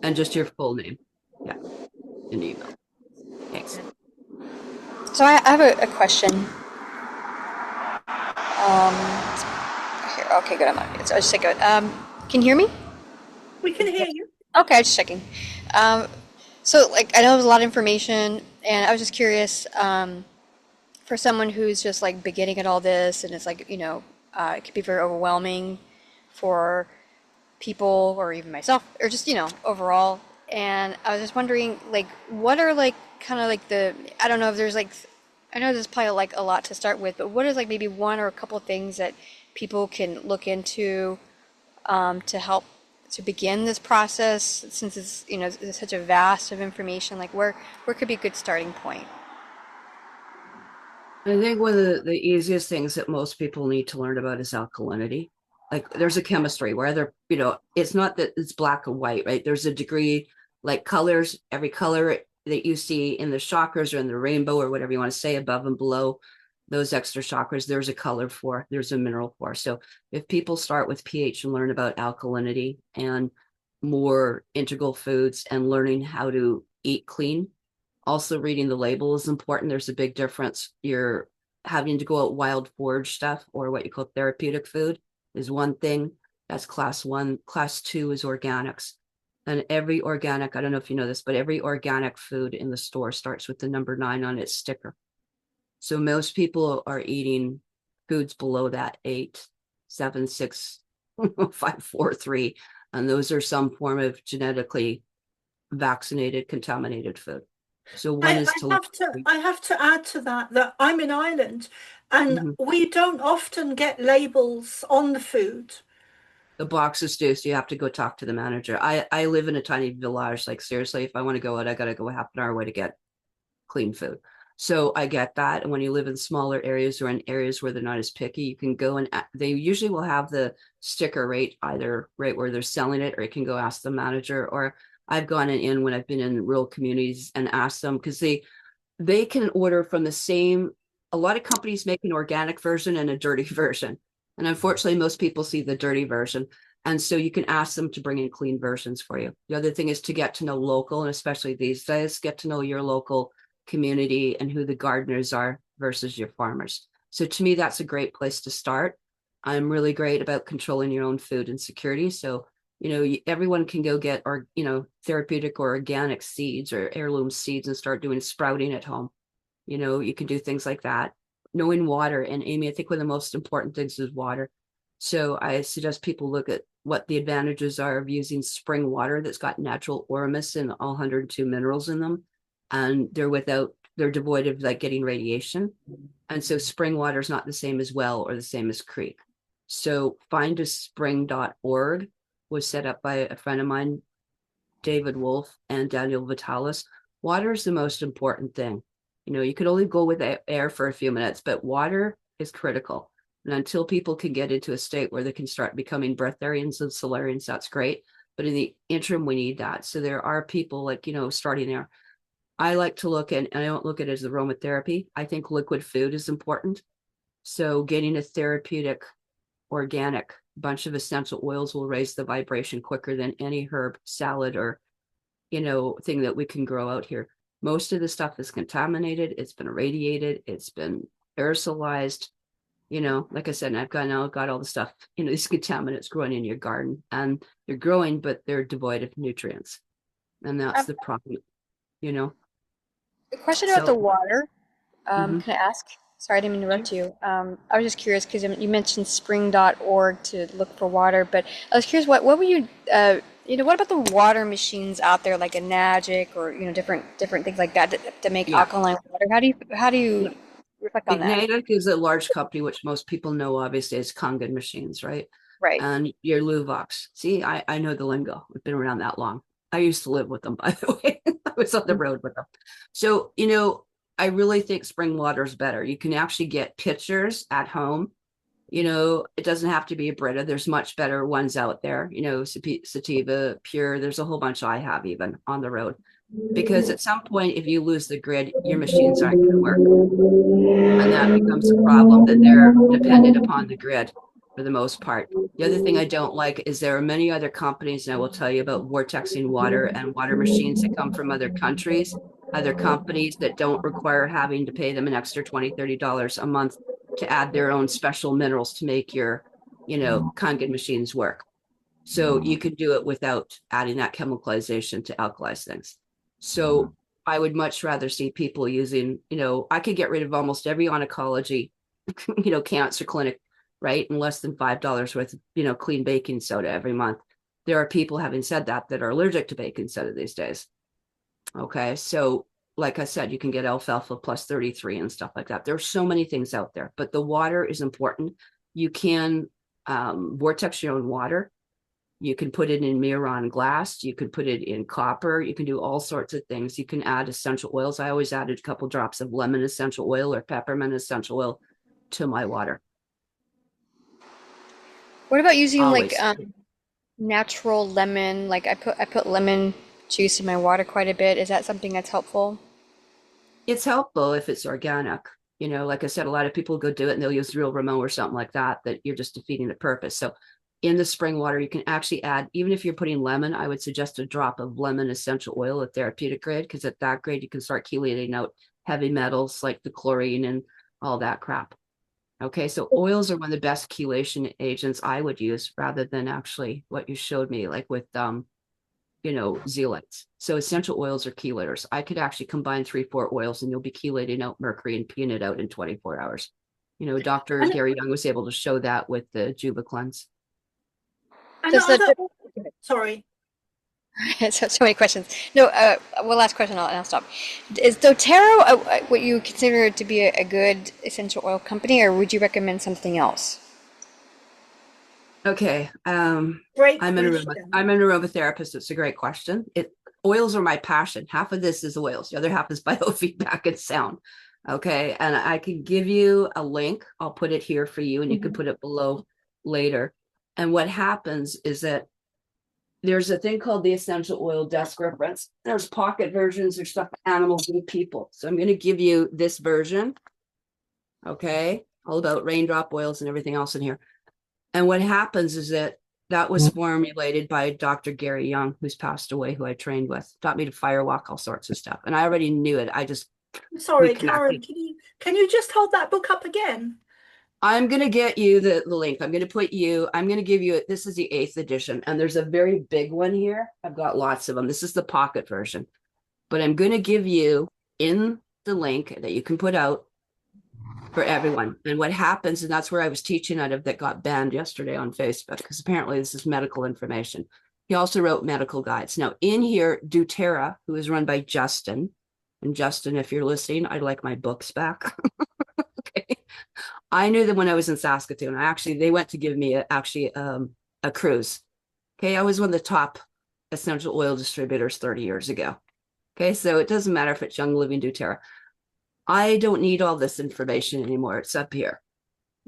Speaker 3: and just your full name. Yeah, in the email. Thanks.
Speaker 4: So I have a question. Here, okay, good. I'm on mute. So I just say good. Can you hear me?
Speaker 1: We can hear you.
Speaker 4: Okay, just checking. So like I know there's a lot of information, and I was just curious, for someone who's just like beginning at all this, and it's like, it could be very overwhelming for people or even myself, or just, overall. And I was just wondering, like, what are like kind of like I don't know if there's like, I know there's probably like a lot to start with, but what is like maybe one or a couple of things that people can look into to help to begin this process, since it's such a vast of information, like where could be a good starting point?
Speaker 3: I think one of the easiest things that most people need to learn about is alkalinity. Like there's a chemistry where it's not that it's black and white, right? There's a degree, like colors, every color that you see in the chakras or in the rainbow or whatever you want to say, above and below those extra chakras, there's a color for, there's a mineral for. So if people start with pH and learn about alkalinity and more integral foods and learning how to eat clean, also reading the label is important. There's a big difference. You're having to go out wild forage stuff, or what you call therapeutic food, is one thing. That's class 1. Class 2 is organics. And every organic, I don't know if you know this, but every organic food in the store starts with the number 9 on its sticker. So most people are eating foods below that 8, 7, 6, 5, 4, 3. And those are some form of genetically vaccinated, contaminated food. So one is to
Speaker 1: I have to add to that I'm in Ireland, and
Speaker 3: Mhm.
Speaker 1: we don't often get labels on the food.
Speaker 3: The boxes do, so you have to go talk to the manager. I live in a tiny village. Like seriously, if I want to go out, I got to go half an hour away to get clean food. So I get that. And when you live in smaller areas or in areas where they're not as picky, you can go and they usually will have the sticker rate either right where they're selling it, or you can go ask the manager. Or I've gone in when I've been in rural communities and asked them, because they can order from the same. A lot of companies make an organic version and a dirty version. And unfortunately, most people see the dirty version. And so you can ask them to bring in clean versions for you. The other thing is to get to know local, and especially these days, get to know your local community and who the gardeners are versus your farmers. So to me, that's a great place to start. I'm really great about controlling your own food insecurity. So, everyone can go get therapeutic or organic seeds or heirloom seeds and start doing sprouting at home. You can do things like that. Knowing water. And Amy, I think one of the most important things is water. So I suggest people look at what the advantages are of using spring water that's got natural ormus and all 102 minerals in them. And they're devoid of like getting radiation. And so spring water is not the same as well or the same as creek. So findaspring.org was set up by a friend of mine, David Wolf and Daniel Vitalis. Water is the most important thing. You can only go with air for a few minutes, but water is critical. And until people can get into a state where they can start becoming breatharians and solarians, that's great. But in the interim, we need that. So there are people like, starting there. I like to look at, and I don't look at it as aromatherapy. I think liquid food is important. So getting a therapeutic, organic bunch of essential oils will raise the vibration quicker than any herb salad or, thing that we can grow out here. Most of the stuff is contaminated. It's been irradiated. It's been aerosolized. Like I said, and I've got all the stuff, these contaminants growing in your garden, and they're growing, but they're devoid of nutrients. And that's the problem,
Speaker 4: A question about
Speaker 3: So,
Speaker 4: the water.
Speaker 3: mhm.
Speaker 4: Can I ask? Sorry, I didn't mean to interrupt you. I was just curious because you mentioned spring.org to look for water, but I was curious, what were you, what about the water machines out there, like a Magic or, different things like that to make
Speaker 3: Yeah.
Speaker 4: alkaline water? How do you reflect on that?
Speaker 3: Magnetic is a large company, which most people know, obviously, is Kangen machines, right?
Speaker 4: Right.
Speaker 3: And your Luvox. See, I know the lingo. I've been around that long. I used to live with them, by the way. I was on the road with them. So, I really think spring water is better. You can actually get pitchers at home. It doesn't have to be a Brita. There's much better ones out there, Sativa, Pure. There's a whole bunch I have even on the road. Because at some point, if you lose the grid, your machines aren't going to work. And that becomes a problem. Then they're dependent upon the grid for the most part. The other thing I don't like is there are many other companies, and I will tell you about vortexing water and water machines that come from other countries, other companies that don't require having to pay them an extra $20, $30 a month to add their own special minerals to make your, Kangen machines work. So you could do it without adding that chemicalization to alkalize things. So I would much rather see people using, I could get rid of almost every oncology, cancer clinic, right? And less than $5 worth of, clean baking soda every month. There are people, having said that are allergic to baking soda these days. Okay. So like I said, you can get alfalfa plus 33 and stuff like that. There are so many things out there, but the water is important. You can vortex your own water. You can put it in Miron glass. You can put it in copper. You can do all sorts of things. You can add essential oils. I always added a couple drops of lemon essential oil or peppermint essential oil to my water.
Speaker 4: What about using like
Speaker 3: Always.
Speaker 4: natural lemon? Like I put lemon juice in my water quite a bit. Is that something that's helpful?
Speaker 3: It's helpful if it's organic. Like I said, a lot of people go do it and they'll use real Ramo or something like that you're just defeating the purpose. So in the spring water, you can actually add, even if you're putting lemon, I would suggest a drop of lemon essential oil at therapeutic grade, because at that grade, you can start chelating out heavy metals like the chlorine and all that crap. Okay, so oils are one of the best chelation agents I would use rather than actually what you showed me, like with zeolites. So essential oils are chelators. I could actually combine 3-4 oils and you'll be chelating out mercury and peeing it out in 24 hours. Dr.
Speaker 1: And,
Speaker 3: Gary Young was able to show that with the Juba cleanse.
Speaker 1: and
Speaker 4: Does
Speaker 1: are
Speaker 4: the
Speaker 1: there, sorry.
Speaker 4: so many questions. No, one last question, and I'll stop. Is doTERRA what you consider to be a good essential oil company, or would you recommend something else?
Speaker 3: Okay.
Speaker 1: Great
Speaker 3: I'm an
Speaker 1: question.
Speaker 3: aromatherapist. It's a great question. Oils are my passion. Half of this is oils. The other half is biofeedback and sound. Okay. And I can give you a link. I'll put it here for you and you can put it below later. And what happens is that there's a thing called the essential oil desk reference. There's pocket versions, there's stuff for animals and people. So I'm going to give you this version. Okay. All about raindrop oils and everything else in here. And what happens is that was formulated by Dr. Gary Young, who's passed away, who I trained with, taught me to firewalk all sorts of stuff. And I already knew it.
Speaker 1: Sorry, Karen, can you just hold that book up again?
Speaker 3: I'm going to get you the link. I'm going to give you it. This is the 8th edition. And there's a very big one here. I've got lots of them. This is the pocket version. But I'm going to give you in the link that you can put out for everyone. And what happens, and that's where I was teaching out of, that got banned yesterday on Facebook, because apparently this is medical information. He also wrote medical guides. Now in here, doTERRA, who is run by Justin, and Justin, if you're listening, I'd like my books back. Okay. I knew them when I was in Saskatoon. They went to give me a cruise. Okay. I was one of the top essential oil distributors 30 years ago. Okay. So it doesn't matter if it's Young Living doTERRA. I don't need all this information anymore. It's up here.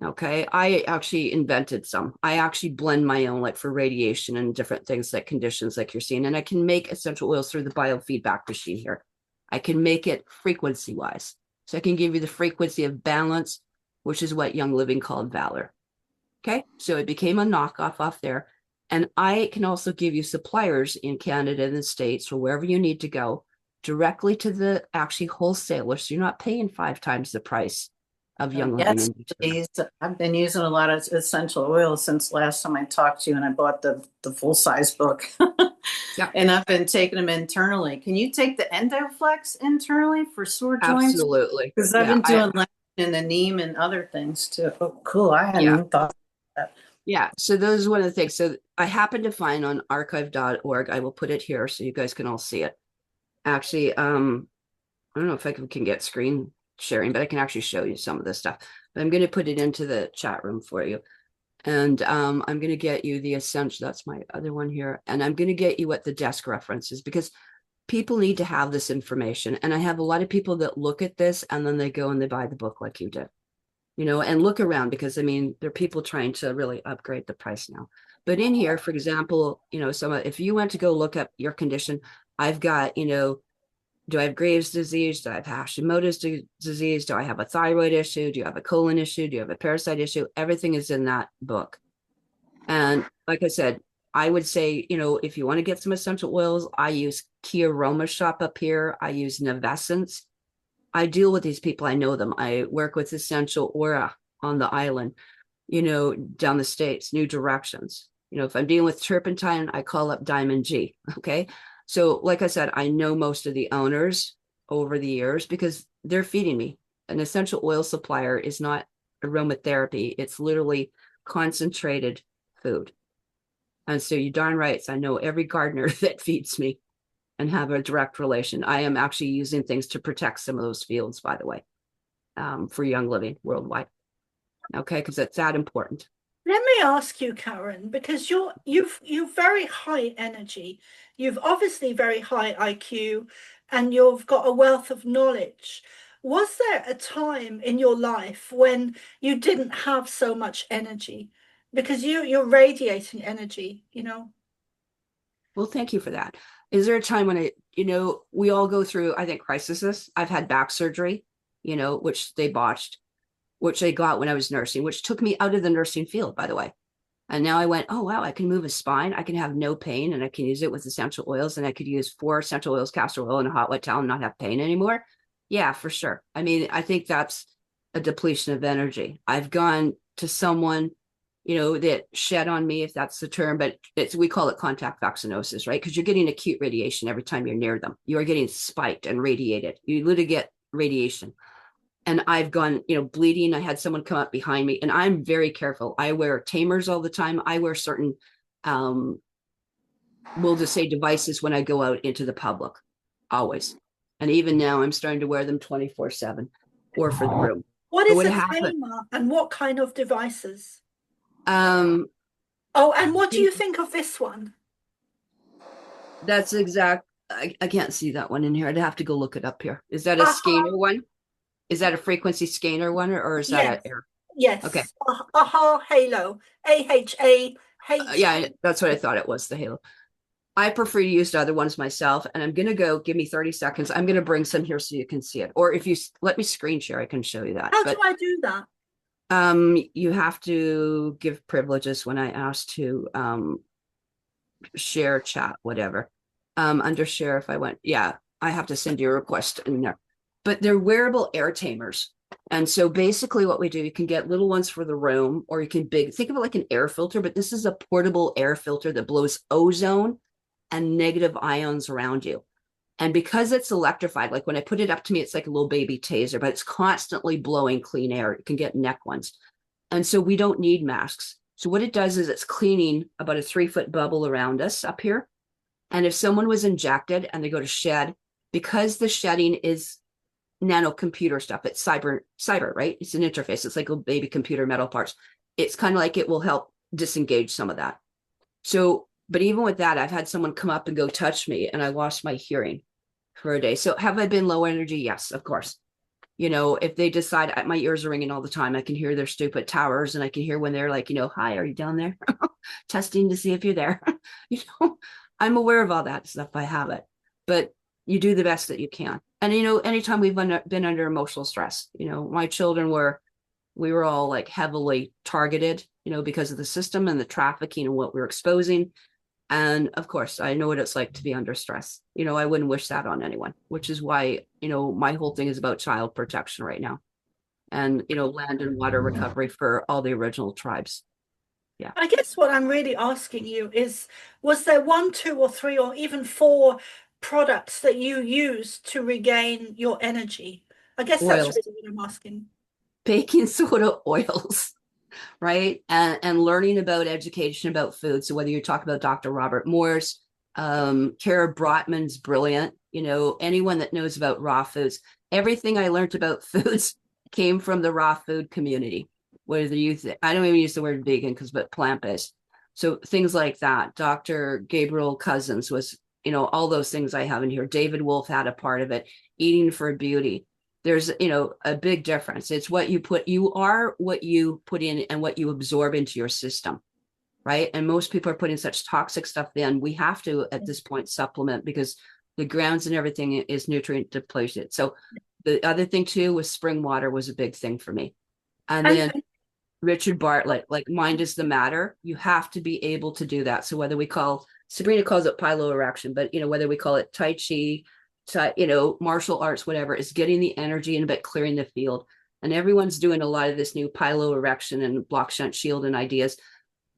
Speaker 3: Okay. I actually invented some. I actually blend my own, like for radiation and different things, like conditions like you're seeing. And I can make essential oils through the biofeedback machine here. I can make it frequency wise. So I can give you the frequency of balance, which is what Young Living called Valor. Okay. So it became a knockoff off there. And I can also give you suppliers in Canada and the States, or wherever you need to go, directly to the actually wholesaler. So you're not paying 5 times the price of Young Living.
Speaker 2: Yes, please. I've been using a lot of essential oils since last time I talked to you, and I bought the full size book.
Speaker 3: Yeah.
Speaker 2: And I've been taking them internally. Can you take the Endoflex internally for sore joints?
Speaker 3: Absolutely.
Speaker 2: Because I've
Speaker 3: Yeah,
Speaker 2: been doing lectin and the neem and other things too. Oh, cool. I hadn't even thought of that.
Speaker 3: Yeah, so those is one of the things. So I happen to find on archive.org, I will put it here so you guys can all see it. Actually, I don't know if I can get screen sharing, but I can actually show you some of this stuff. But I'm going to put it into the chat room for you. And I'm going to get you the essential, that's my other one here. And I'm going to get you what the desk reference is, because people need to have this information. And I have a lot of people that look at this and then they go and they buy the book like you did. You know, and look around, because I mean, there are people trying to really upgrade the price now. But in here, for example, you know, if you went to go look up your condition, I've got, you know, do I have Graves' disease? Do I have Hashimoto's disease? Do I have a thyroid issue? Do you have a colon issue? Do you have a parasite issue? Everything is in that book. And like I said, I would say, you know, if you want to get some essential oils, I use Key Aroma Shop up here. I use Navessence. I deal with these people. I know them. I work with Essential Aura on the island, you know, down the States, New Directions. You know, if I'm dealing with turpentine, I call up Diamond G. Okay. So like I said, I know most of the owners over the years because they're feeding me. An essential oil supplier is not aromatherapy. It's literally concentrated food. And so you darn right, I know every gardener that feeds me and have a direct relation. I am actually using things to protect some of those fields, by the way, for Young Living worldwide. Okay, because it's that important.
Speaker 1: Let me ask you, Karen, because you've very high energy. You've obviously very high IQ, and you've got a wealth of knowledge. Was there a time in your life when you didn't have so much energy? Because you're radiating energy, you know.
Speaker 3: Well, thank you for that. Is there a time when you know, we all go through, I think, crises. I've had back surgery, you know, which they botched, which they got when I was nursing, which took me out of the nursing field, by the way. And now I went, oh, wow, I can move a spine. I can have no pain, and I can use it with essential oils. And I could use 4 essential oils, castor oil, and a hot wet towel and not have pain anymore. Yeah, for sure. I mean, I think that's a depletion of energy. I've gone to someone, you know, that shed on me, if that's the term, but we call it contact vaccinosis, right? Because you're getting acute radiation every time you're near them. You are getting spiked and radiated. You literally get radiation. And I've gone, you know, bleeding. I had someone come up behind me, and I'm very careful. I wear tamers all the time. I wear certain, we'll just say, devices when I go out into the public, always. And even now I'm starting to wear them 24/7 or for the room.
Speaker 1: What is a tamer, and what kind of devices? Oh, and what do you think of this one?
Speaker 3: That's exact. I can't see that one in here. I'd have to go look it up here. Is that a scanner one? Is that a frequency scanner one, or is that an air?
Speaker 1: Yes. Okay. AHA Halo. AHA.
Speaker 3: Yeah, that's what I thought it was, the Halo. I prefer to use the other ones myself, and I'm going to go, give me 30 seconds. I'm going to bring some here so you can see it. Or if you let me screen share, I can show you that.
Speaker 1: How do I do that?
Speaker 3: You have to give privileges when I ask to share chat, whatever. Under share, if I went, yeah, I have to send you a request in there. But they're wearable air tamers. And so basically what we do, you can get little ones for the room, or you can think of it like an air filter, but this is a portable air filter that blows ozone and negative ions around you. And because it's electrified, like when I put it up to me, it's like a little baby taser, but it's constantly blowing clean air. You can get neck ones. And so we don't need masks. So what it does is it's cleaning about a 3-foot bubble around us up here. And if someone was injected and they go to shed, because the shedding is nano computer stuff, it's cyber, right? It's an interface. It's like little baby computer metal parts. It's kind of like it will help disengage some of that. So, but even with that, I've had someone come up and go touch me, and I lost my hearing for a day. So have I been low energy? Yes, of course. You know, if they decide, my ears are ringing all the time, I can hear their stupid towers, and I can hear when they're like, you know, hi, are you down there? Testing to see if you're there. You know, I'm aware of all that stuff. I have it, but you do the best that you can. And, you know, anytime we've been under emotional stress, you know, my children we were all like heavily targeted, you know, because of the system and the trafficking and what we're exposing. And of course, I know what it's like to be under stress. You know, I wouldn't wish that on anyone, which is why, you know, my whole thing is about child protection right now, and, you know, land and water recovery for all the original tribes.
Speaker 1: I guess what I'm really asking you is, was there one, two, or three, or even four products that you used to regain your energy? I guess that's
Speaker 3: Oils,
Speaker 1: really what I'm asking.
Speaker 3: baking soda, oils, right? And learning about education about food. So whether you talk about Dr. Robert Morse, Kara Brotman's brilliant, anyone that knows about raw foods, everything I learned about foods came from the raw food community. Whether you, I don't even use the word vegan but plant-based. So things like that. Dr. Gabriel Cousins was, all those things I have in here. David Wolf had a part of it. Eating for Beauty. There's, a big difference. It's what you are what you put in and what you absorb into your system, right? And most people are putting such toxic stuff in. We have to, at this point, supplement because the grounds and everything is nutrient depleted. So the other thing too was spring water was a big thing for me. And then Richard Bartlett, like mind is the matter. You have to be able to do that. So whether we Sabrina calls it piloerection, but whether we call it Tai Chi, martial arts, whatever, is getting the energy and a bit clearing the field. And everyone's doing a lot of this new piloerection and block shunt shield and ideas,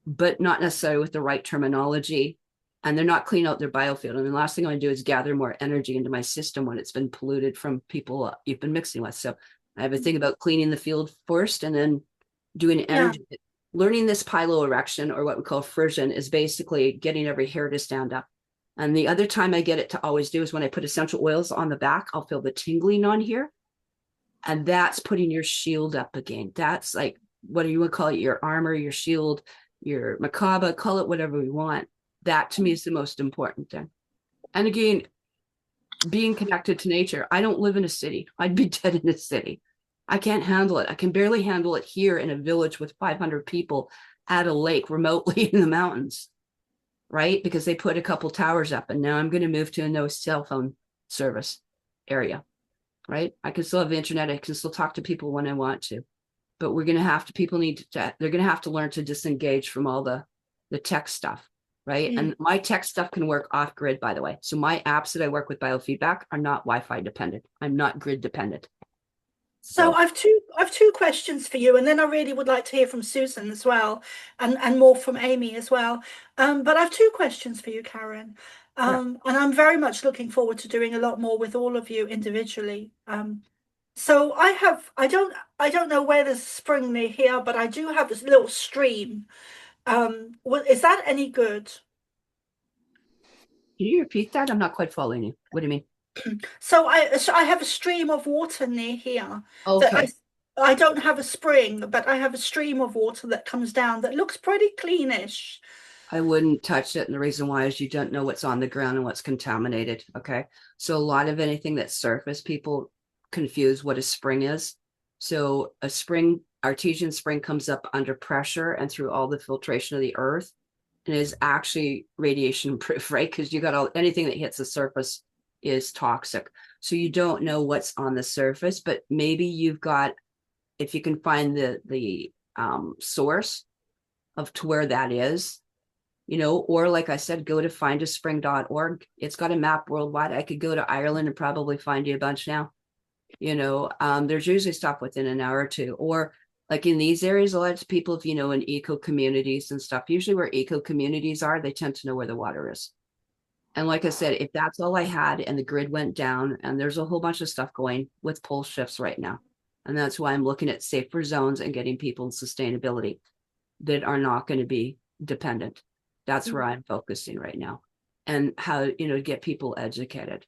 Speaker 3: but not necessarily with the right terminology. And they're not cleaning out their biofield. And the last thing I want to do is gather more energy into my system when it's been polluted from people you've been mixing with. So I have a thing about cleaning the field first and then doing energy. Yeah. Learning this piloerection, or what we call frisson, is basically getting every hair to stand up. And the other time I get it to always do is when I put essential oils on the back, I'll feel the tingling on here. And that's putting your shield up again. That's like, what do you want to call it? Your armor, your shield, your macabre, call it whatever we want. That to me is the most important thing. And again, being connected to nature. I don't live in a city. I'd be dead in a city. I can't handle it. I can barely handle it here in a village with 500 people at a lake remotely in the mountains, right? Because they put a couple towers up and now I'm going to move to a no cell phone service area, right? I can still have the internet. I can still talk to people when I want to, but we're going to have to, they're going to have to learn to disengage from all the tech stuff, right? And my tech stuff can work off grid, by the way. So my apps that I work with biofeedback are not Wi-Fi dependent. I'm not grid dependent.
Speaker 1: So I've two questions for you, and then I really would like to hear from Susan as well, and more from Amy as well. But I have two questions for you, Karen. And I'm very much looking forward to doing a lot more with all of you individually. So I don't know where there's a spring near here, but I do have this little stream. Is that any good?
Speaker 3: Can you repeat that? I'm not quite following you. What do you mean?
Speaker 1: So I have a stream of water near here.
Speaker 3: Okay.
Speaker 1: I don't have a spring, but I have a stream of water that comes down that looks pretty cleanish.
Speaker 3: I wouldn't touch it. And the reason why is you don't know what's on the ground and what's contaminated. Okay. So a lot of anything that's surface, people confuse what a spring is. So a spring, artesian spring, comes up under pressure and through all the filtration of the earth and is actually radiation proof, right? Because you got anything that hits the surface is toxic. So you don't know what's on the surface, but maybe you've got, if you can find the source of to where that is, or like I said, go to findaspring.org. It's got a map worldwide. I could go to Ireland and probably find you a bunch now. There's usually stuff within an hour or two, or like in these areas, a lot of people, if in eco communities and stuff, usually where eco communities are, they tend to know where the water is. And like I said, if that's all I had and the grid went down, and there's a whole bunch of stuff going with pole shifts right now. And that's why I'm looking at safer zones and getting people in sustainability that are not going to be dependent. That's where I'm focusing right now. And how, to get people educated.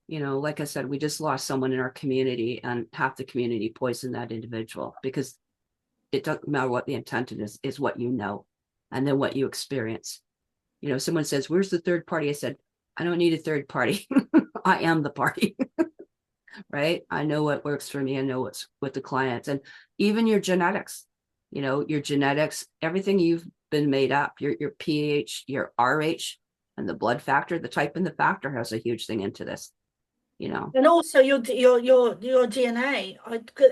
Speaker 3: Like I said, we just lost someone in our community and half the community poisoned that individual because it doesn't matter what the intent is what you know, and then what you experience. Someone says, where's the third party? I said, I don't need a third party. I am the party, right? I know what works for me. I know what's with the clients, and even your genetics, your genetics, everything you've been made up, your pH, your RH, and the blood factor, the type and the factor has a huge thing into this,
Speaker 1: And also your DNA,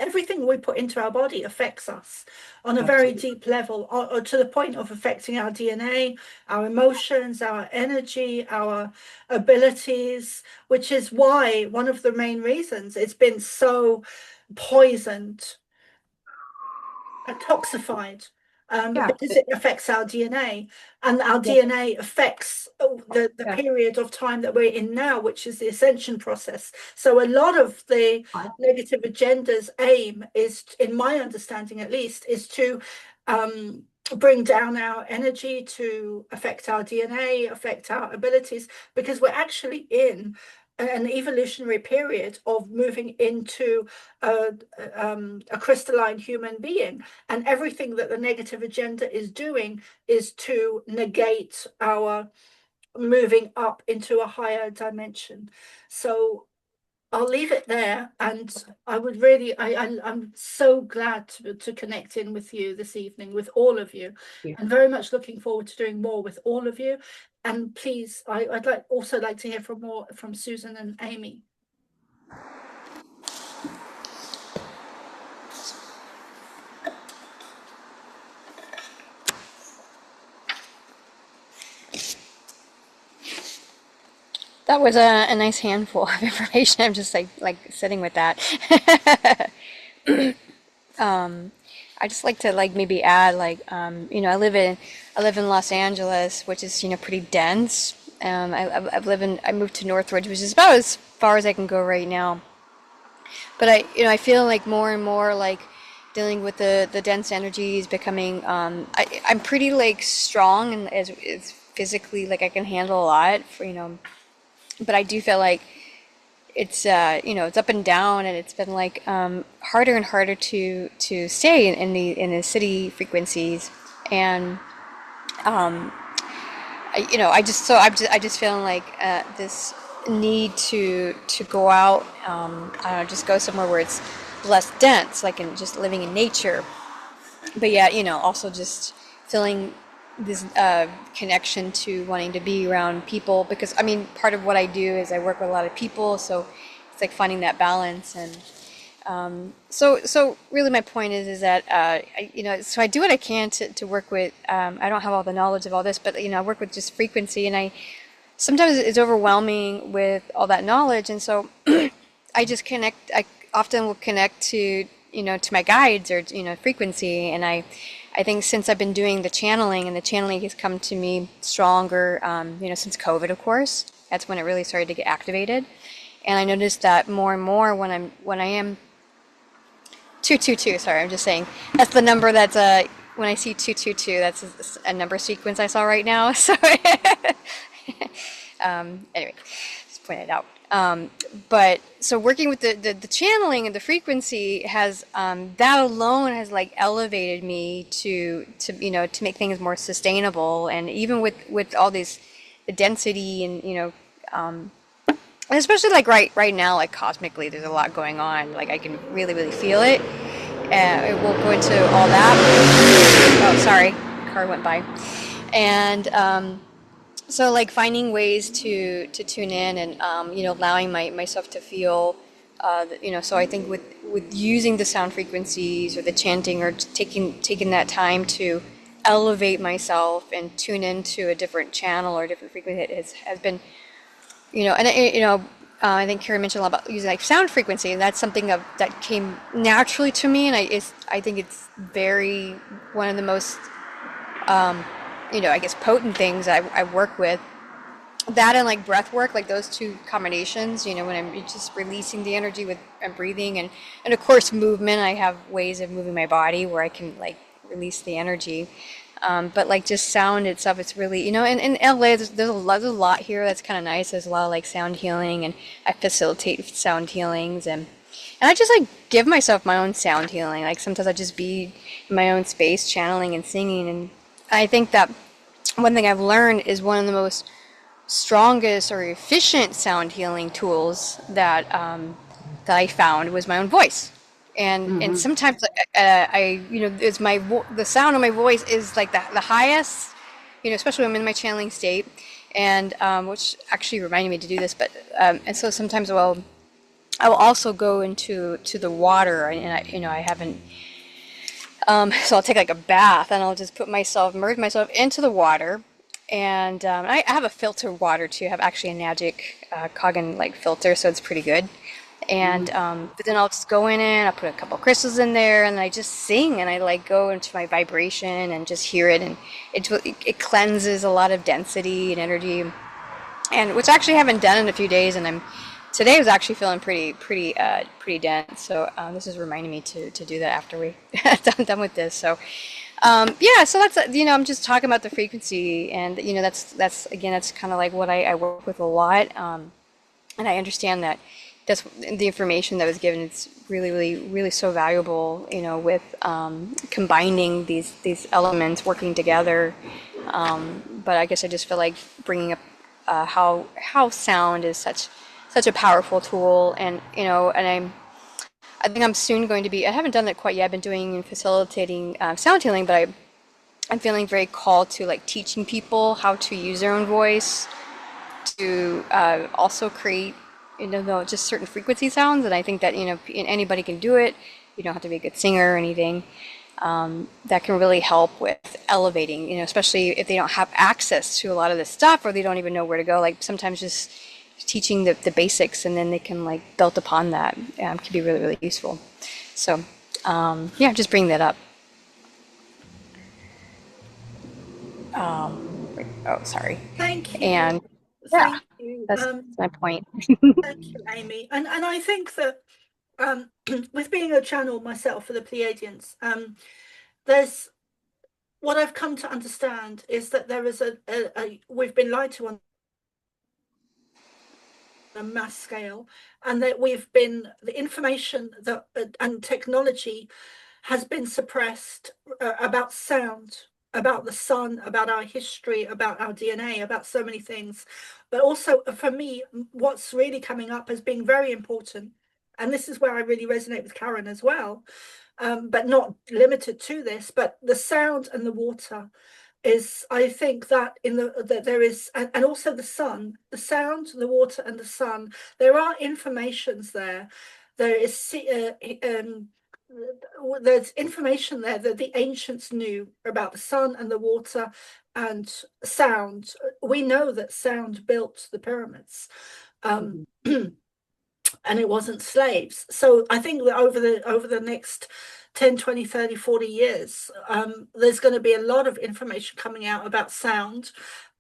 Speaker 1: everything we put into our body affects us on a very deep level, or to the point of affecting our DNA, our emotions, our energy, our abilities, which is why one of the main reasons it's been so poisoned and toxified
Speaker 3: Yeah.
Speaker 1: because it affects our DNA, and our
Speaker 3: Yeah.
Speaker 1: DNA affects the
Speaker 3: Yeah.
Speaker 1: period of time that we're in now, which is the ascension process. So a lot of the negative agenda's aim is, in my understanding at least, is to bring down our energy, to affect our DNA, affect our abilities, because we're actually in an evolutionary period of moving into a crystalline human being, and everything that the negative agenda is doing is to negate our moving up into a higher dimension. So I'll leave it there, and I would really, I'm so glad to connect in with you this evening, with all of you, and very much looking forward to doing more with all of you. And please, I'd also like to hear from more from Susan and Amy.
Speaker 4: That was a nice handful of information. I'm just like sitting with that. I just like to maybe add I live in Los Angeles, which is pretty dense. I moved to Northridge, which is about as far as I can go right now. But I feel like more and more like dealing with the dense energies becoming I'm pretty strong and as physically I can handle a lot for. But I do feel like it's it's up and down, and it's been harder and harder to stay in the city frequencies. And I just feeling this need to go out, I don't know, just go somewhere where it's less dense, like in just living in nature, but yeah, also just feeling this connection to wanting to be around people, because I mean, part of what I do is I work with a lot of people, so it's like finding that balance. And so really my point is that so I do what I can to work with, I don't have all the knowledge of all this, but I work with just frequency, and I sometimes it's overwhelming with all that knowledge, and so I often will connect to to my guides or frequency. And I think since I've been doing the channeling, and the channeling has come to me stronger, since COVID, of course, that's when it really started to get activated. And I noticed that more and more when I am 222, sorry, I'm just saying, that's the number that's when I see 222, that's a number sequence I saw right now. So anyway, just point it out. But so working with the channeling and the frequency has that alone has elevated me to make things more sustainable. And even with all the density and and especially right now, cosmically, there's a lot going on. I can really feel it. It won't go into all that. Oh, sorry, car went by. And so finding ways to tune in, and allowing myself to feel, so I think with using the sound frequencies or the chanting or taking that time to elevate myself and tune into a different channel or a different frequency has been, I think Carrie mentioned a lot about using sound frequency, and that's something that came naturally to me, and I think it's very one of the most I guess potent things I work with. That and breath work, those two combinations, when I'm just releasing the energy and breathing, and of course movement. I have ways of moving my body where I can release the energy. But just sound itself, it's really, in LA, there's a lot here that's kind of nice. There's a lot of sound healing, and I facilitate sound healings, and I just give myself my own sound healing. Sometimes I just be in my own space channeling and singing. And I think that one thing I've learned is one of the most strongest or efficient sound healing tools that I found was my own voice. And sometimes it's the sound of my voice is the highest, especially when I'm in my channeling state, and which actually reminded me to do this. But and so sometimes I will also go into the water, and I haven't. So I'll take a bath, and I'll just merge myself into the water. And I have a filtered water too. I have actually a Magic Kangen filter, so it's pretty good. And but then I'll just go in it, I'll put a couple crystals in there, and I just sing, and I like go into my vibration and just hear it, and it cleanses a lot of density and energy, and which I actually haven't done in a few days, and today was actually feeling pretty dense. So this is reminding me to do that after we done with this. So yeah, so that's I'm just talking about the frequency, and that's again, that's kind of like what I work with a lot, and I understand that that's the information that was given. It's really so valuable, with combining these elements working together. But I guess I just feel like bringing up how sound is such a powerful tool, and I think I'm soon going to be. I haven't done it quite yet. I've been doing and facilitating sound healing, but I'm feeling very called to like teaching people how to use their own voice to also create, just certain frequency sounds. And I think that anybody can do it. You don't have to be a good singer or anything. That can really help with elevating, especially if they don't have access to a lot of this stuff, or they don't even know where to go. Like sometimes just teaching the basics, and then they can like build upon that, can be really useful. So yeah, just bring that up. Oh, sorry.
Speaker 1: Thank you.
Speaker 4: And yeah,
Speaker 1: Thank you.
Speaker 4: that's my point.
Speaker 1: Thank you, Amy. And I think that with being a channel myself for the Pleiadians, there's what I've come to understand is that there is we've been lied to on a mass scale, and that the information that and technology has been suppressed about sound, about the sun, about our history, about our DNA, about so many things. But also for me, what's really coming up as being very important, and this is where I really resonate with Karen as well, but not limited to this, but the sound and the water is, I think that that there is, and also the sun, the sound, the water, and the sun. There are informations there. There is there's information there that the ancients knew about the sun and the water and sound. We know that sound built the pyramids. And it wasn't slaves. So I think that over the next 10, 20, 30, 40 years, there's going to be a lot of information coming out about sound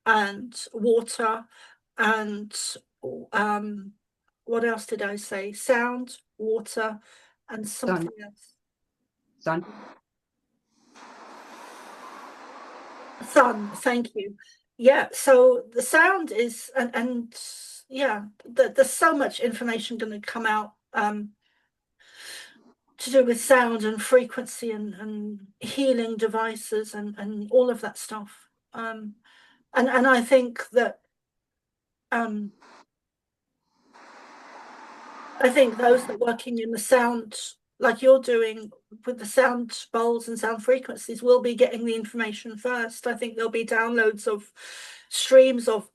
Speaker 1: and water and what else did I say? Sound, water, and something else. Sun, thank you. Yeah, so the sound is, and yeah, there's so much information going to come out to do with sound and frequency and healing devices and all of that stuff. And I think that I think those that are working in the sound, like you're doing with the sound bowls and sound frequencies, will be getting the information first. I think there'll be downloads of streams of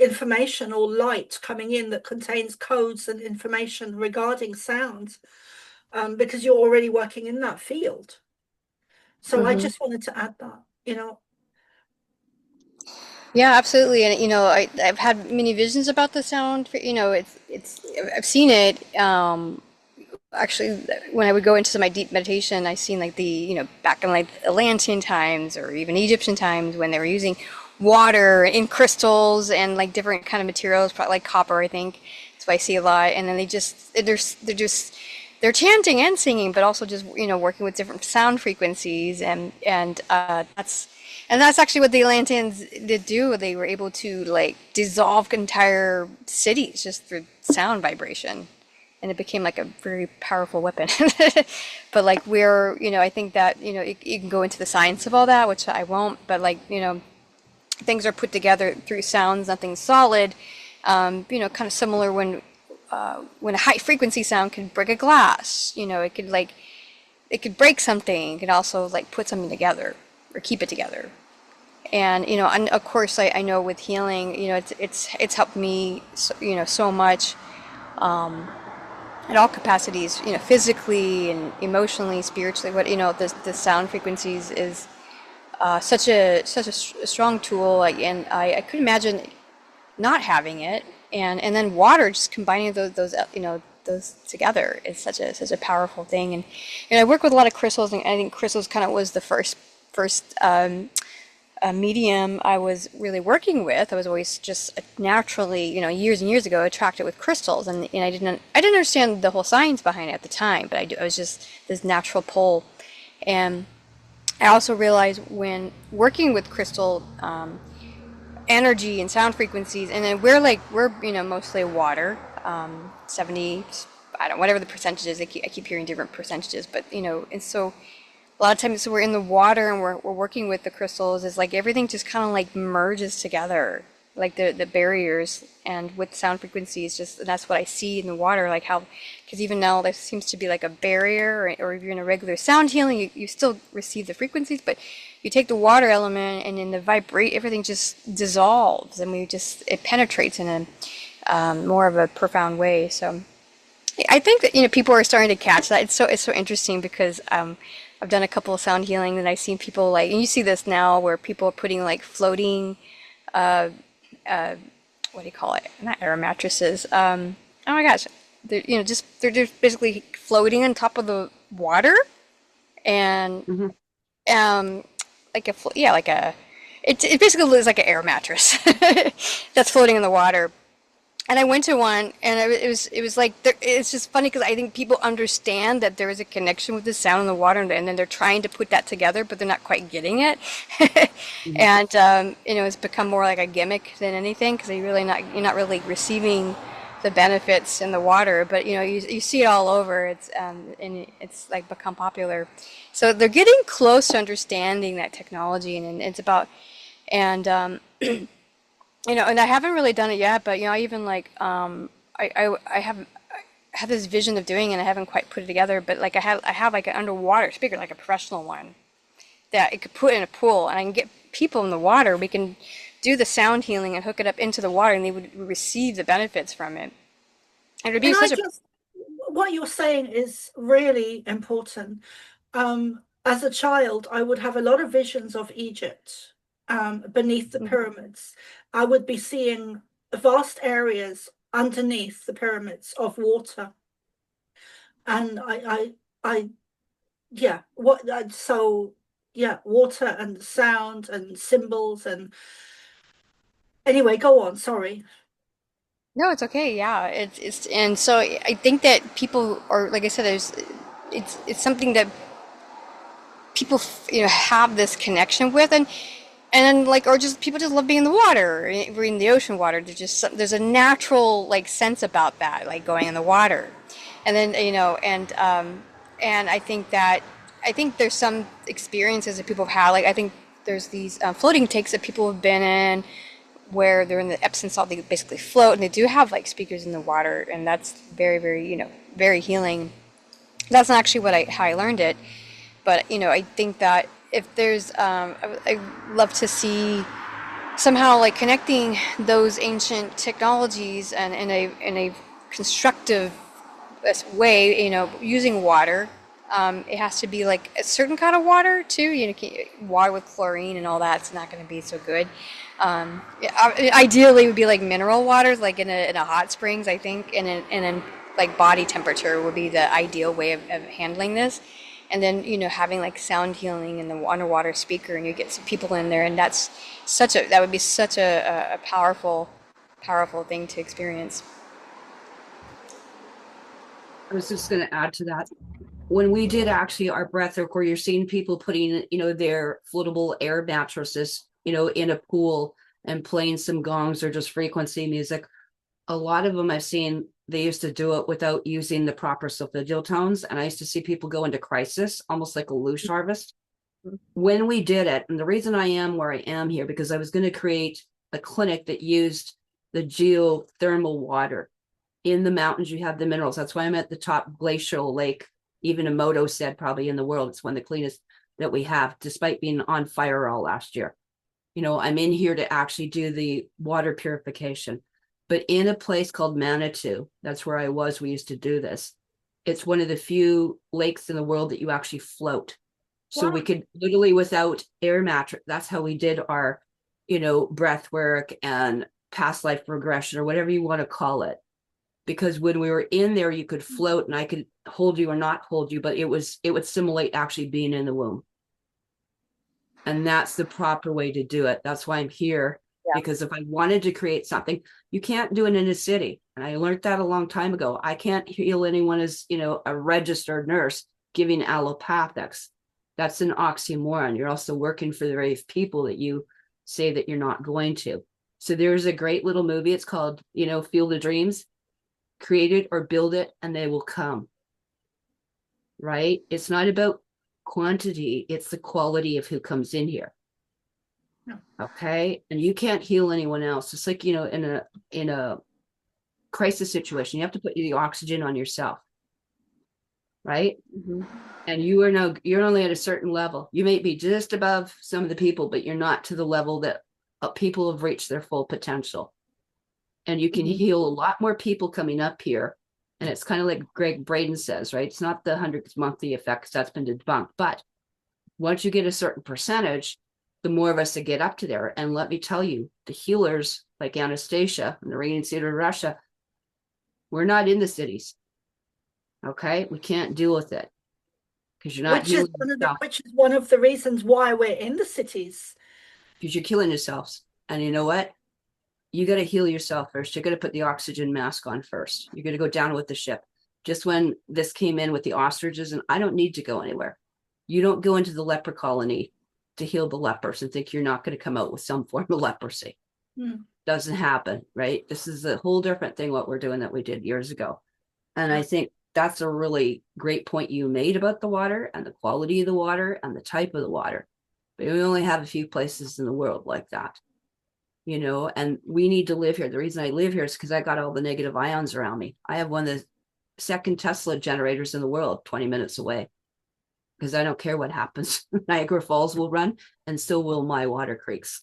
Speaker 1: information or light coming in that contains codes and information regarding sound, because you're already working in that field. So I just wanted to add that,
Speaker 4: Yeah, absolutely. And I've had many visions about the sound. I've seen it. Actually, when I would go into my deep meditation, I seen like back in like Atlantean times or even Egyptian times when they were using water in crystals and like different kind of materials, probably like copper, I think. That's what I see a lot. And then they're chanting and singing, but also just working with different sound frequencies, and that's actually what the Atlanteans did do. They were able to like dissolve entire cities just through sound vibration, and it became like a very powerful weapon. But like I think that you can go into the science of all that, which I won't. But like things are put together through sounds, nothing solid. Kind of similar when a high frequency sound can break a glass. It could break something. It could also like put something together or keep it together. And and of course I know with healing, it's helped me so much at all capacities, physically and emotionally, spiritually. What the sound frequencies is such a strong tool. And I could imagine not having it, and then water, just combining those those together is such a powerful thing. And I work with a lot of crystals, and I think crystals kind of was the first medium I was really working with. I was always just naturally, years and years ago, attracted with crystals, and I didn't understand the whole science behind it at the time, but I was just this natural pull. And I also realized when working with crystal energy and sound frequencies, and then we're mostly water, 70, I don't, whatever the percentage is. I keep hearing different percentages, but and so a lot of times, so we're in the water and we're working with the crystals, is like everything just kind of like merges together, like the barriers, and with sound frequencies, just that's what I see in the water, like how, because even now there seems to be like a barrier, or if you're in a regular sound healing, you still receive the frequencies, but you take the water element and in the vibrate, everything just dissolves, and it penetrates in a more of a profound way. So I think that people are starting to catch that. It's so interesting because I've done a couple of sound healing, and I've seen people and you see this now where people are putting like floating, what do you call it? Not air mattresses. Oh my gosh, they're just basically floating on top of the water, and like it basically looks like an air mattress that's floating in the water. And I went to one, and it was like, it's just funny because I think people understand that there is a connection with the sound and the water, and then they're trying to put that together, but they're not quite getting it. And it's become more like a gimmick than anything, because you're not really receiving the benefits in the water, but you see it all over. And it's like become popular, so they're getting close to understanding that technology, and it's about, and and I haven't really done it yet, but I even I have this vision of doing it, and I haven't quite put it together, but like I have like an underwater speaker, like a professional one, that it could put in a pool, and I can get people in the water. We can do the sound healing and hook it up into the water, and they would receive the benefits from it. And it would be
Speaker 1: what you're saying is really important. As a child, I would have a lot of visions of Egypt, beneath the pyramids. I would be seeing vast areas underneath the pyramids of water, and water and sound and symbols, and anyway, go on. Sorry.
Speaker 4: No, it's okay. Yeah, and so I think that people are, like I said, it's something that people have this connection with, and then or just people just love being in the water, or in the ocean water. There's a natural sense about that, like going in the water, and then and I think there's some experiences that people have had. Like I think there's these floating takes that people have been in, where they're in the Epsom salt, they basically float, and they do have speakers in the water, and that's very, very very healing. That's not actually how I learned it, but I think that if there's I love to see somehow connecting those ancient technologies and in a constructive way, using water. It has to be like a certain kind of water too. Water with chlorine and all that's not going to be so good. Ideally, it would be like mineral waters, like in a hot springs, I think, and then body temperature would be the ideal way of handling this. And then having sound healing in the underwater speaker, and you get some people in there, and that would be such a powerful thing to experience.
Speaker 3: I was just going to add to that. When we did actually our breathwork, where you're seeing people putting, their floatable air mattresses, in a pool and playing some gongs or just frequency music, a lot of them I've seen, they used to do it without using the proper solfeggio tones. And I used to see people go into crisis, almost like a loosh harvest. When we did it, and the reason I am where I am here, because I was going to create a clinic that used the geothermal water. In the mountains, you have the minerals. That's why I'm at the top glacial lake. Even Emoto said probably in the world, it's one of the cleanest that we have, despite being on fire all last year. I'm in here to actually do the water purification. But in a place called Manitou, that's where I was, we used to do this. It's one of the few lakes in the world that you actually float. So we could literally, without air mattress, that's how we did our, breath work and past life regression or whatever you want to call it. Because when we were in there, you could float and I could hold you or not hold you, but it would simulate actually being in the womb. And that's the proper way to do it. That's why I'm here. Yeah. Because if I wanted to create something, you can't do it in a city. And I learned that a long time ago. I can't heal anyone as, a registered nurse giving allopathics. That's an oxymoron. You're also working for the very people that you say that you're not going to. So there's a great little movie. It's called, Field of Dreams. Create it or build it and they will come. Right? It's not about quantity. It's the quality of who comes in here. No. Okay. And you can't heal anyone else. It's like, in a crisis situation, you have to put the oxygen on yourself. Right? Mm-hmm. And you're only at a certain level. You may be just above some of the people, but you're not to the level that people have reached their full potential. And you can heal a lot more people coming up here. And it's kind of like Greg Braden says, right? It's not the 100th monthly effect, because that's been debunked. But once you get a certain percentage, the more of us that get up to there. And let me tell you, the healers like Anastasia and the Radiant Theater of Russia, we're not in the cities. Okay? We can't deal with it. Because you're not healing yourself.
Speaker 1: Which is one of the reasons why we're in the cities.
Speaker 3: Because you're killing yourselves. And you know what? You got to heal yourself first. You're going to put the oxygen mask on first. You're going to go down with the ship. Just when this came in with the ostriches, and I don't need to go anywhere. You don't go into the leper colony to heal the lepers and think you're not going to come out with some form of leprosy. Doesn't happen, right? This is a whole different thing, what we're doing that we did years ago. And I think that's a really great point you made about the water and the quality of the water and the type of the water. But we only have a few places in the world like that. And we need to live here. The reason I live here is because I got all the negative ions around me. I have one of the second Tesla generators in the world, 20 minutes away, because I don't care what happens. Niagara Falls will run, and so will my water creeks,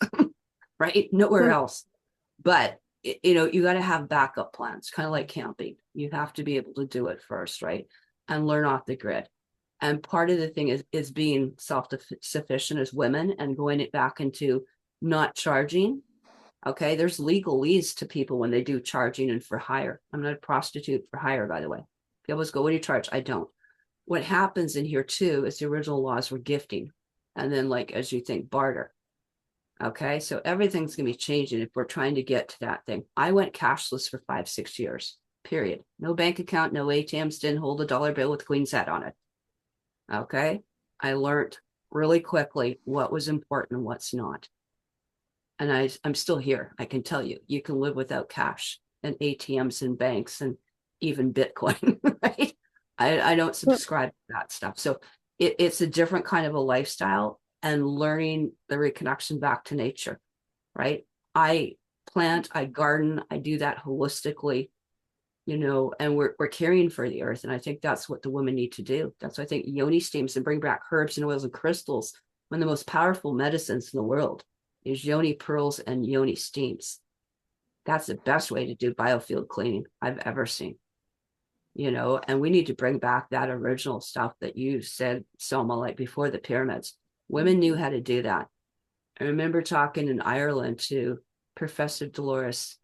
Speaker 3: right? Nowhere else. But, you got to have backup plans, kind of like camping. You have to be able to do it first, right? And learn off the grid. And part of the thing is being self-sufficient as women and going it back into not charging. Okay, there's legalese to people when they do charging and for hire. I'm not a prostitute for hire, by the way. People always go, what do you charge? I don't. What happens in here too is the original laws were gifting. And then as you think, barter. Okay, so everything's going to be changing if we're trying to get to that thing. I went cashless for 5-6 years, period. No bank account, no ATMs, didn't hold a dollar bill with Queen's hat on it. Okay, I learned really quickly what was important and what's not. And I'm still here. I can tell you, you can live without cash and ATMs and banks and even Bitcoin, right? I don't subscribe to that stuff. So it's a different kind of a lifestyle and learning the reconnection back to nature, right? I plant, I garden, I do that holistically, and we're caring for the earth. And I think that's what the women need to do. That's why I think yoni steams and bring back herbs and oils and crystals, one of the most powerful medicines in the world is yoni pearls and yoni steams. That's the best way to do biofield cleaning I've ever seen. And we need to bring back that original stuff that you said, Soma, like before the pyramids. Women knew how to do that. I remember talking in Ireland to Professor Dolores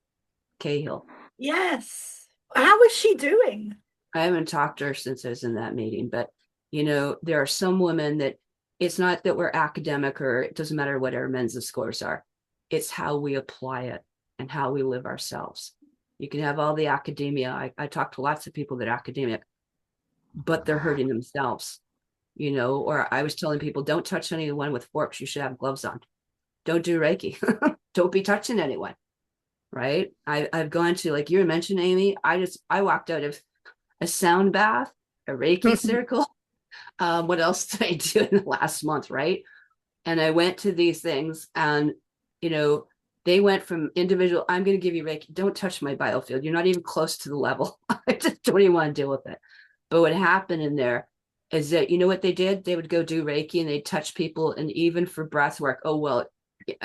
Speaker 3: Cahill.
Speaker 1: Yes. How is she doing?
Speaker 3: I haven't talked to her since I was in that meeting, but there are some women that it's not that we're academic or it doesn't matter what our men's scores are. It's how we apply it and how we live ourselves. You can have all the academia. I talk to lots of people that are academic, but they're hurting themselves, or I was telling people, don't touch anyone with forks. You should have gloves on. Don't do Reiki. Don't be touching anyone. Right. I've gone to, like you mentioned, Amy, I walked out of a sound bath, a Reiki circle. What else did I do in the last month? Right. And I went to these things and, they went from individual, I'm going to give you Reiki. Don't touch my biofield. You're not even close to the level. I just don't even want to deal with it. But what happened in there is that, what they did? They would go do Reiki and they'd touch people. And even for breath work, oh, well,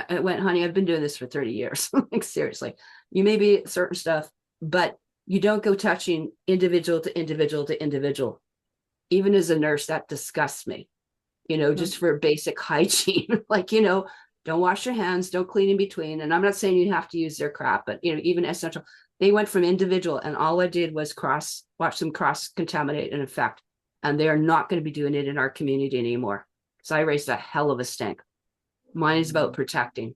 Speaker 3: I went, honey, I've been doing this for 30 years. Like, seriously, you may be certain stuff, but you don't go touching individual to individual to individual. Even as a nurse, that disgusts me, just for basic hygiene. Like, Don't wash your hands, don't clean in between. And I'm not saying you have to use their crap, but even essential, they went from individual, and all I did was watch them cross contaminate and infect. And they are not going to be doing it in our community anymore. So I raised a hell of a stink. Mine is about protecting.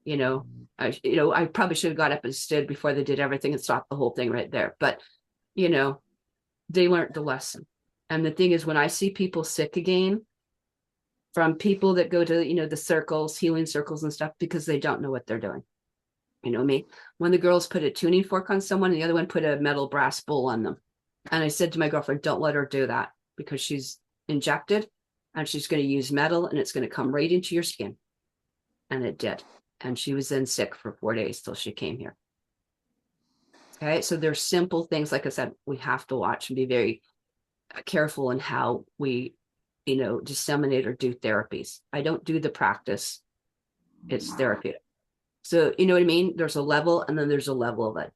Speaker 3: I probably should have got up and stood before they did everything and stopped the whole thing right there. But they learned the lesson. And the thing is, when I see people sick again from people that go to, the circles, healing circles and stuff, because they don't know what they're doing. Me, when the girls put a tuning fork on someone and the other one put a metal brass bowl on them. And I said to my girlfriend, don't let her do that, because she's injected and she's going to use metal and it's going to come right into your skin. And it did. And she was then sick for 4 days till she came here. Okay, so there's simple things, like I said, we have to watch and be very careful in how we, disseminate or do therapies. I don't do the practice. It's therapeutic. So, you know what I mean? There's a level, and then there's a level of it.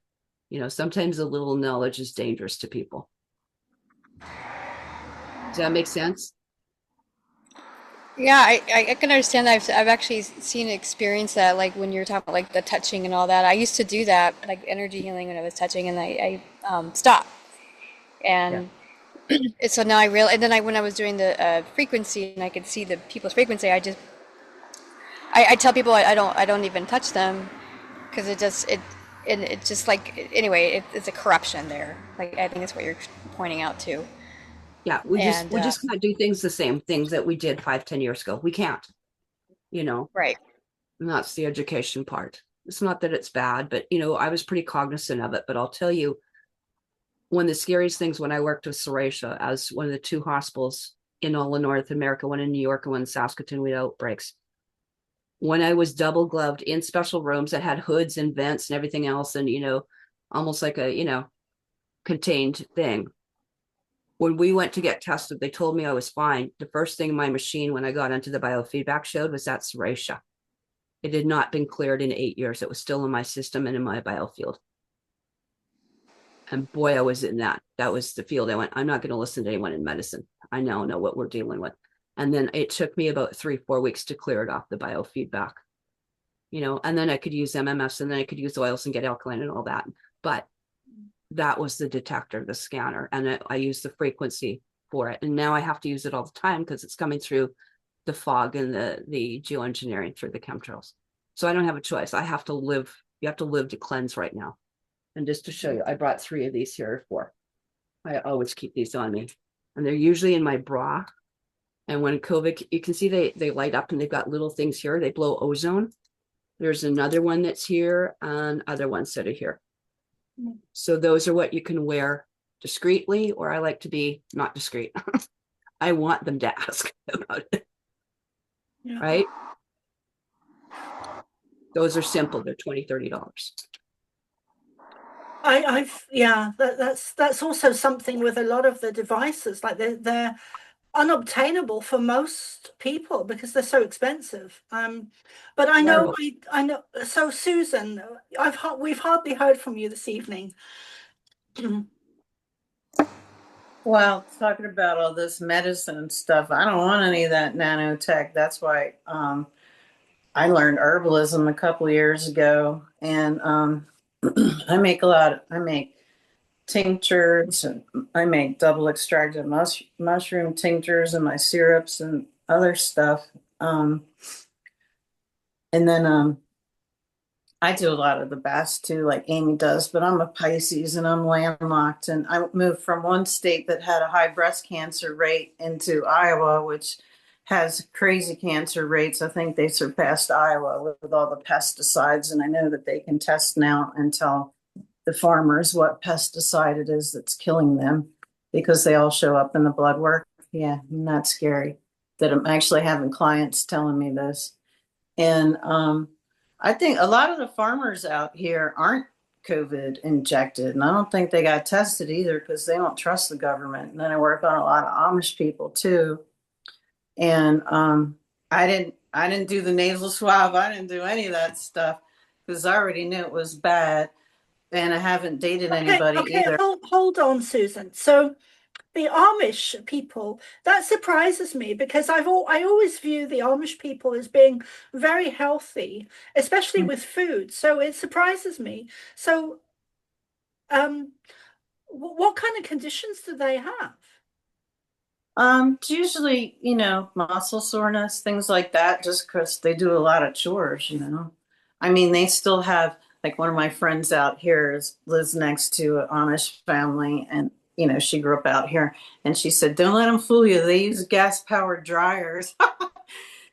Speaker 3: Sometimes a little knowledge is dangerous to people. Does that make sense?
Speaker 4: Yeah, I can understand that. I've actually seen and experienced that, like when you're talking about like the touching and all that. I used to do that, like energy healing when I was touching, and I stopped. And so now I realize, and then when I was doing the frequency and I could see the people's frequency, I tell people I don't even touch them, because it's just like, anyway, it's a corruption there. Like, I think that's what you're pointing out too.
Speaker 3: Yeah, we just can't do things the same things that we did 5-10 years ago. We can't,
Speaker 4: Right.
Speaker 3: and that's the education part. It's not that it's bad, but I was pretty cognizant of it. But I'll tell you, one of the scariest things when I worked with Serratia as one of the 2 hospitals in all of North America, one in New York and one in Saskatoon, we had outbreaks. When I was double gloved in special rooms that had hoods and vents and everything else, and almost like a contained thing. When we went to get tested, they told me I was fine. The first thing my machine, when I got into the biofeedback, showed was that Serratia. It had not been cleared in 8 years. It was still in my system and in my biofield. And boy, I was in that. That was the field I went, I'm not going to listen to anyone in medicine. I now know what we're dealing with. And then it took me about 3-4 weeks to clear it off the biofeedback. And then I could use MMFs, and then I could use oils and get alkaline and all that. But that was the detector, the scanner, and I used the frequency for it. And now I have to use it all the time because it's coming through the fog and the geoengineering through the chemtrails. So I don't have a choice. I have to live. You have to live to cleanse right now. And just to show you, I brought 3 of these here, 4. I always keep these on me, and they're usually in my bra. And when COVID, you can see they light up, and they've got little things here. They blow ozone. There's another one that's here, and other ones that are here. So those are what you can wear discreetly, or I like to be not discreet. I want them to ask about it. Yeah. Right? Those are simple. They're $20-$30.
Speaker 1: That's also something with a lot of the devices. Like they're unobtainable for most people because they're so expensive. But I know, I know. So Susan, we've hardly heard from you this evening.
Speaker 2: Well, talking about all this medicine stuff, I don't want any of that nanotech. That's why I learned herbalism a couple of years ago, and I make tinctures, and I make double extracted mushroom tinctures and my syrups and other stuff. And then I do a lot of the baths too, like Amy does, but I'm a Pisces and I'm landlocked. And I moved from one state that had a high breast cancer rate into Iowa, which has crazy cancer rates. I think they surpassed Iowa with all the pesticides. And I know that they can test now and tell the farmers what pesticide it is that's killing them, because they all show up in the blood work. Yeah, and that's scary that I'm actually having clients telling me this. And I think a lot of the farmers out here aren't COVID injected, and I don't think they got tested either because they don't trust the government. And then I work on a lot of Amish people too. And I didn't do the nasal swab. I didn't do any of that stuff because I already knew it was bad. And I haven't dated anybody either.
Speaker 1: Hold on, Susan. So the Amish people, that surprises me, because I always view the Amish people as being very healthy, especially with food. So it surprises me. So, what kind of conditions do they have?
Speaker 2: It's usually, muscle soreness, things like that, just because they do a lot of chores. I mean, they still have, like, one of my friends out here lives next to an Amish family, and, she grew up out here, and she said, don't let them fool you. They use gas-powered dryers.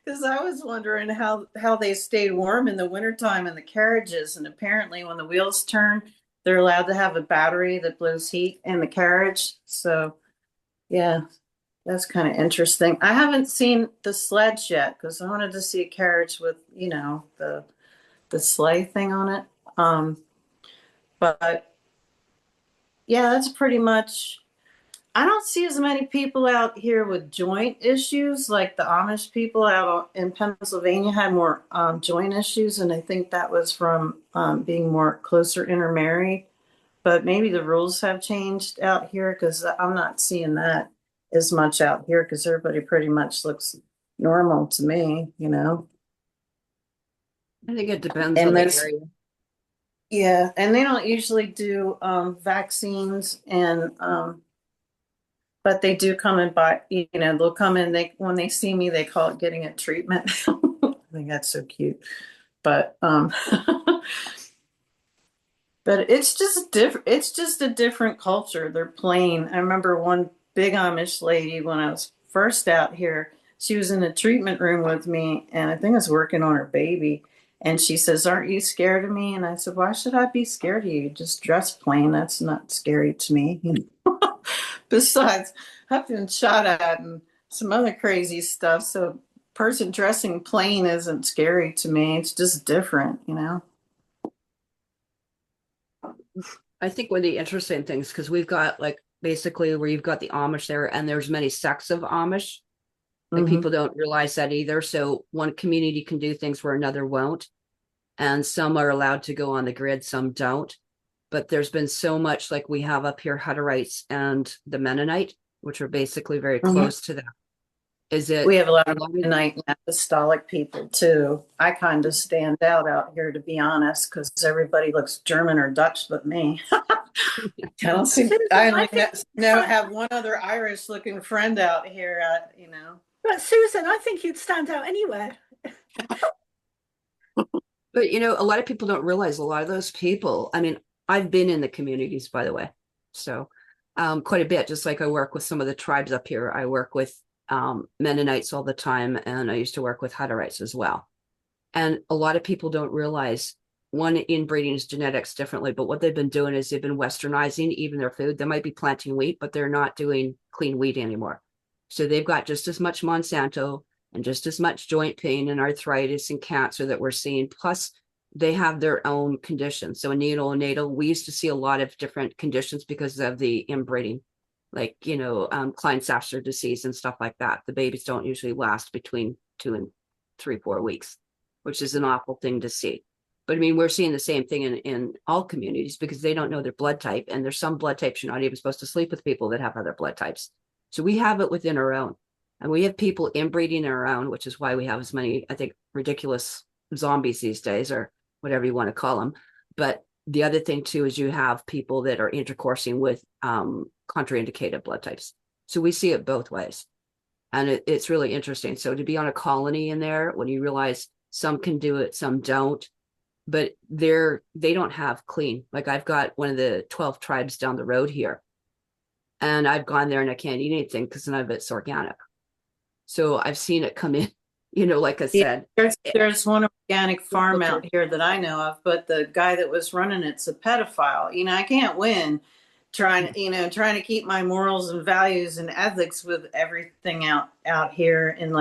Speaker 2: Because I was wondering how they stayed warm in the wintertime in the carriages, and apparently when the wheels turn, they're allowed to have a battery that blows heat in the carriage. So, yeah. That's kind of interesting. I haven't seen the sledge yet because I wanted to see a carriage with, the sleigh thing on it. But yeah, that's pretty much. I don't see as many people out here with joint issues like the Amish people out in Pennsylvania had more joint issues, and I think that was from being more closer intermarried. But maybe the rules have changed out here because I'm not seeing that as much out here because everybody pretty much looks normal to me.
Speaker 3: I think it depends
Speaker 2: And
Speaker 3: on the
Speaker 2: there's,
Speaker 3: area.
Speaker 2: yeah, and they don't usually do vaccines, and but they do come and buy. They'll come in. When they see me, they call it getting a treatment. I think that's so cute, but but it's just different. It's just a different culture. They're plain. I remember one big Amish lady when I was first out here. She was in the treatment room with me, and I think I was working on her baby. And she says, "Aren't you scared of me?" And I said, "Why should I be scared of you? Just dress plain. That's not scary to me." Besides, I've been shot at and some other crazy stuff. So, person dressing plain isn't scary to me. It's just different.
Speaker 3: I think one of the interesting things, because we've got like basically where you've got the Amish there, and there's many sects of Amish. Like people don't realize that either. So one community can do things where another won't. And some are allowed to go on the grid, some don't. But there's been so much, like we have up here Hutterites and the Mennonite, which are basically very close to that. Is it?
Speaker 2: We have a lot of Mennonite and apostolic people too. I kind of stand out here, to be honest, because everybody looks German or Dutch but me. I don't see. I only have one other Irish-looking friend out here.
Speaker 1: But Susan, I think you'd stand out anywhere.
Speaker 3: But a lot of people don't realize a lot of those people. I mean, I've been in the communities, by the way, so quite a bit. Just like I work with some of the tribes up here. I work with Mennonites all the time, and I used to work with Hutterites as well. And a lot of people don't realize, one, inbreeding is genetics differently, but what they've been doing is they've been westernizing even their food. They might be planting wheat, but they're not doing clean wheat anymore. So they've got just as much Monsanto and just as much joint pain and arthritis and cancer that we're seeing. Plus, they have their own conditions. So in neonatal, we used to see a lot of different conditions because of the inbreeding, like, Klein-Sasser disease and stuff like that. The babies don't usually last between 2 and 3, 4 weeks, which is an awful thing to see. But I mean, we're seeing the same thing in all communities because they don't know their blood type. And there's some blood types you're not even supposed to sleep with people that have other blood types. So we have it within our own. And we have people inbreeding our own, which is why we have as many, I think, ridiculous zombies these days, or whatever you want to call them. But the other thing, too, is you have people that are intercoursing with contraindicated blood types. So we see it both ways. And it's really interesting. So to be on a colony in there, when you realize some can do it, some don't, but they don't have clean. Like I've got one of the 12 tribes down the road here, and I've gone there and I can't eat anything because none of it's organic. So I've seen it come in, like I said.
Speaker 2: There's one organic farm out here that I know of, but the guy that was running it's a pedophile. I can't win trying to keep my morals and values and ethics with everything out here. And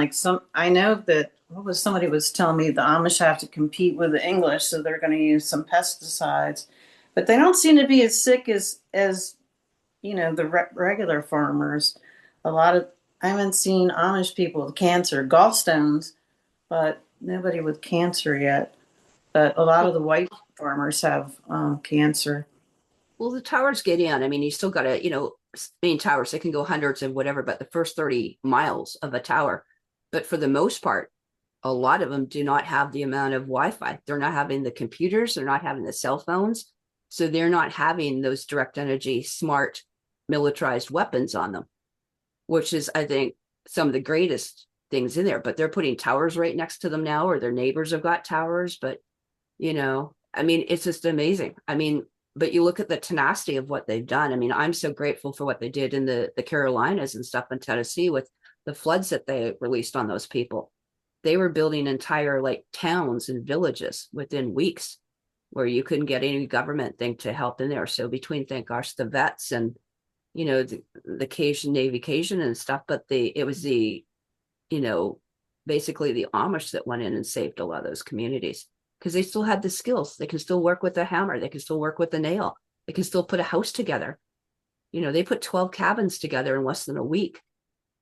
Speaker 2: I know that somebody was telling me the Amish have to compete with the English, so they're going to use some pesticides, but they don't seem to be as sick as the regular farmers. I haven't seen Amish people with cancer, gallstones, but nobody with cancer yet. But a lot of the white farmers have cancer.
Speaker 3: Well, the towers get in. I mean, you still got to, main towers, they can go hundreds and whatever, but the first 30 miles of a tower. But for the most part, a lot of them do not have the amount of Wi-Fi. They're not having the computers, they're not having the cell phones. So they're not having those direct energy, smart, militarized weapons on them, which is, I think, some of the greatest things in there. But they're putting towers right next to them now, or their neighbors have got towers. But, I mean, it's just amazing. I mean, but you look at the tenacity of what they've done. I mean, I'm so grateful for what they did in the Carolinas and stuff in Tennessee with the floods that they released on those people. They were building entire like towns and villages within weeks where you couldn't get any government thing to help in there. So between, thank gosh, the vets and, the Cajun Navy Cajun and stuff, but it was the, basically the Amish that went in and saved a lot of those communities because they still had the skills. They can still work with a hammer. They can still work with a nail. They can still put a house together. They put 12 cabins together in less than a week,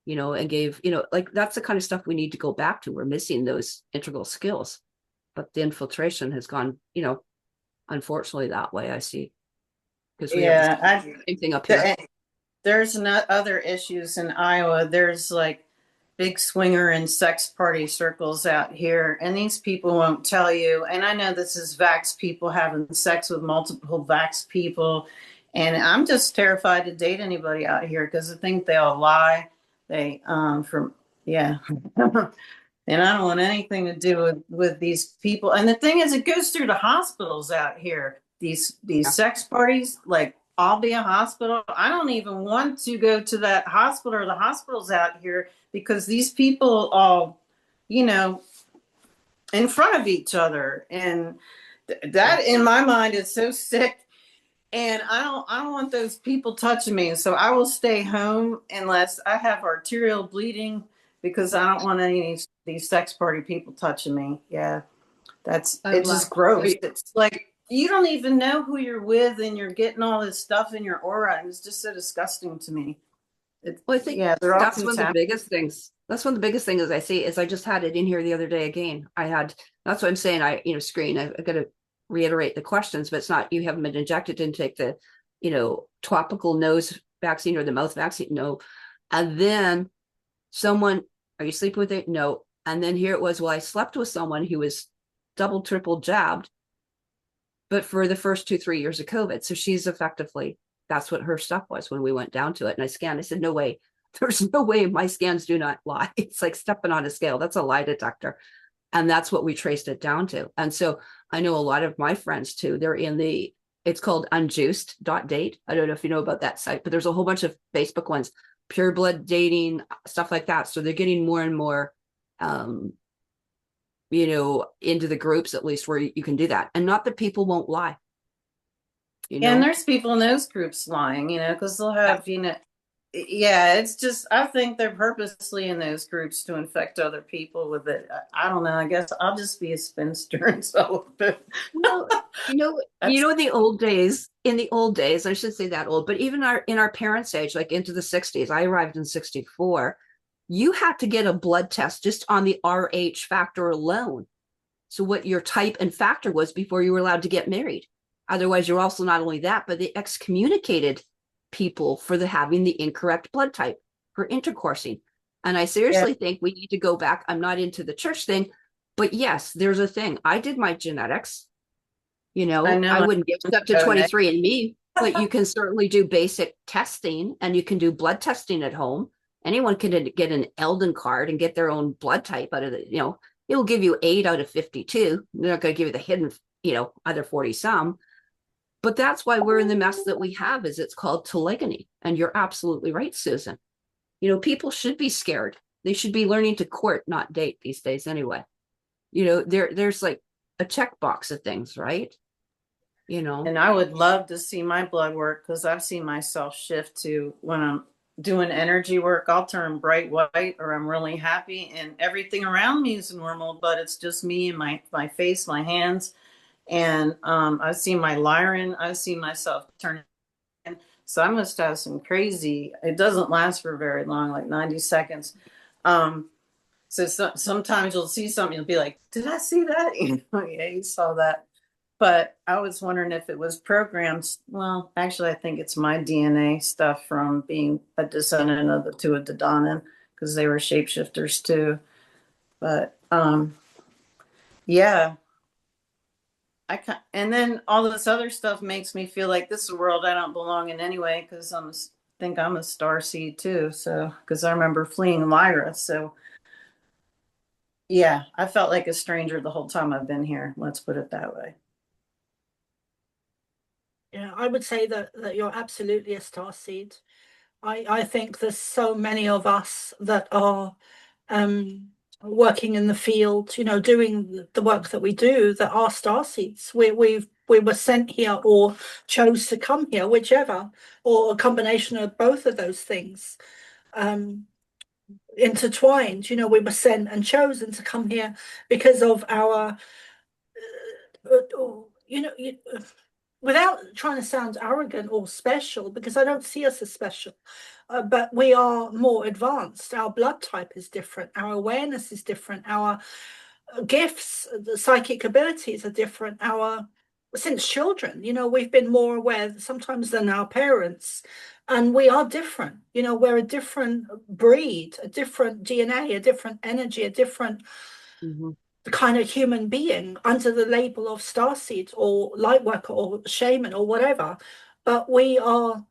Speaker 3: and gave, like that's the kind of stuff we need to go back to. We're missing those integral skills, but the infiltration has gone, unfortunately that way, I see. Because we have the same thing up here.
Speaker 2: There's not other issues in Iowa. There's like big swinger and sex party circles out here, and these people won't tell you. And I know this is vax people having sex with multiple vax people, and I'm just terrified to date anybody out here because I think they all lie. They and I don't want anything to do with these people. And the thing is, it goes through the hospitals out here. These sex parties, like I'll be a hospital. I don't even want to go to that hospital or the hospitals out here because these people all, in front of each other. And that in my mind is so sick. And I don't want those people touching me. So I will stay home unless I have arterial bleeding because I don't want any of these sex party people touching me. Yeah. It's just gross. It's like you don't even know who you're with and you're getting all this stuff in your aura, and it's just so disgusting to me.
Speaker 3: Well, I think that's one of the biggest things. That's one of the biggest things I see is I just had it in here the other day again. That's what I'm saying. I got to reiterate the questions, but it's not, you haven't been injected, didn't take the, topical nose vaccine or the mouth vaccine. No. And then someone, are you sleeping with it? No. And then here it was, well, I slept with someone who was double, triple jabbed, but for the first 2-3 years of COVID. So she's effectively, that's what her stuff was when we went down to it. And I scanned, I said, no way, there's no way my scans do not lie. It's like stepping on a scale. That's a lie detector. And that's what we traced it down to. And so I know a lot of my friends too, they're in it's called unjuiced.date. I don't know if you know about that site, but there's a whole bunch of Facebook ones, pure blood dating, stuff like that. So they're getting more and more, into the groups, at least where you can do that. And not that people won't lie.
Speaker 2: And there's people in those groups lying, because they'll have, it's just, I think they're purposely in those groups to infect other people with it. I don't know. I guess I'll just be a spinster and so.
Speaker 3: Well, in the old days, I should say that old, but even in our parents' age, like into the 60s, I arrived in 64, you had to get a blood test just on the Rh factor alone. So what your type and factor was before you were allowed to get married. Otherwise, you're also not only that, but they excommunicated people for having the incorrect blood type for intercoursing. And I seriously think we need to go back. I'm not into the church thing, but yes, there's a thing. I did my genetics. I wouldn't give it up to 23andMe, but you can certainly do basic testing and you can do blood testing at home. Anyone can get an Eldon card and get their own blood type out of it'll give you 8 out of 52. They're not going to give you the hidden, other 40 some. But that's why we're in the mess that we have, is it's called telegony. And you're absolutely right, Susan. People should be scared. They should be learning to court, not date these days anyway. There's like a checkbox of things, right?
Speaker 2: And I would love to see my blood work because I've seen myself shift to when I'm doing energy work, I'll turn bright white or I'm really happy and everything around me is normal, but it's just me and my face, my hands. And I've seen my Lyran, I've seen myself turn. So I must have some crazy, it doesn't last for very long, like 90 seconds. So sometimes you'll see something, you'll be like, did I see that? Yeah, you saw that. But I was wondering if it was programmed. Well, actually, I think it's my DNA stuff from being a descendant of the Tuatha because they were shapeshifters too. But yeah, and then all this other stuff makes me feel like this is a world I don't belong in anyway because think I'm a starseed too. So because I remember fleeing Lyra. So yeah, I felt like a stranger the whole time I've been here. Let's put it that way.
Speaker 1: Yeah, I would say that you're absolutely a starseed. I think there's so many of us that are working in the field, you know, doing the work that we do that are starseeds. We were sent here or chose to come here, whichever, or a combination of both of those things. Intertwined, you know, we were sent and chosen to come here because of our you know, without trying to sound arrogant or special, because I don't see us as special, but we are more advanced. Our blood type is different. Our awareness is different. Our gifts, the psychic abilities are different. Since children, you know, we've been more aware sometimes than our parents, and we are different. You know, we're a different breed, a different DNA, a different energy, a different kind of human being under the label of starseed or lightworker or shaman or whatever. But we are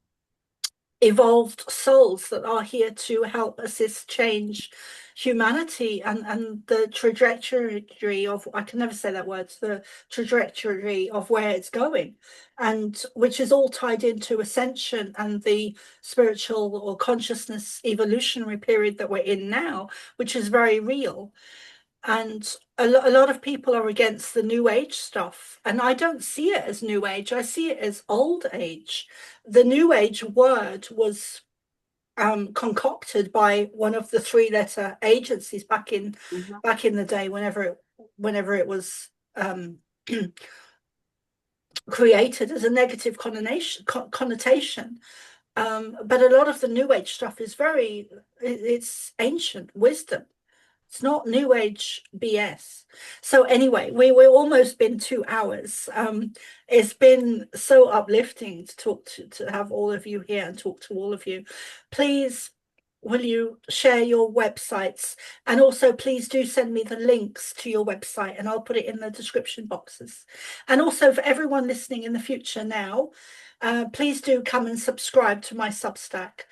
Speaker 1: evolved souls that are here to help assist change humanity and the trajectory of, I can never say that word, the trajectory of where it's going, and which is all tied into ascension and the spiritual or consciousness evolutionary period that we're in now, which is very real. And a lot of people are against the new age stuff, and I don't see it as new age. I see it as old age. The new age word was concocted by one of the three-letter agencies back in the day, whenever it was created as a negative connotation. But a lot of the new age stuff is it's ancient wisdom. It's not new age BS. So anyway, we're almost been 2 hours. It's been so uplifting to talk to have all of you here and talk to all of you. Please, will you share your websites, and also please do send me the links to your website, and I'll put it in the description boxes. And also for everyone listening in the future now, please do come and subscribe to my Substack.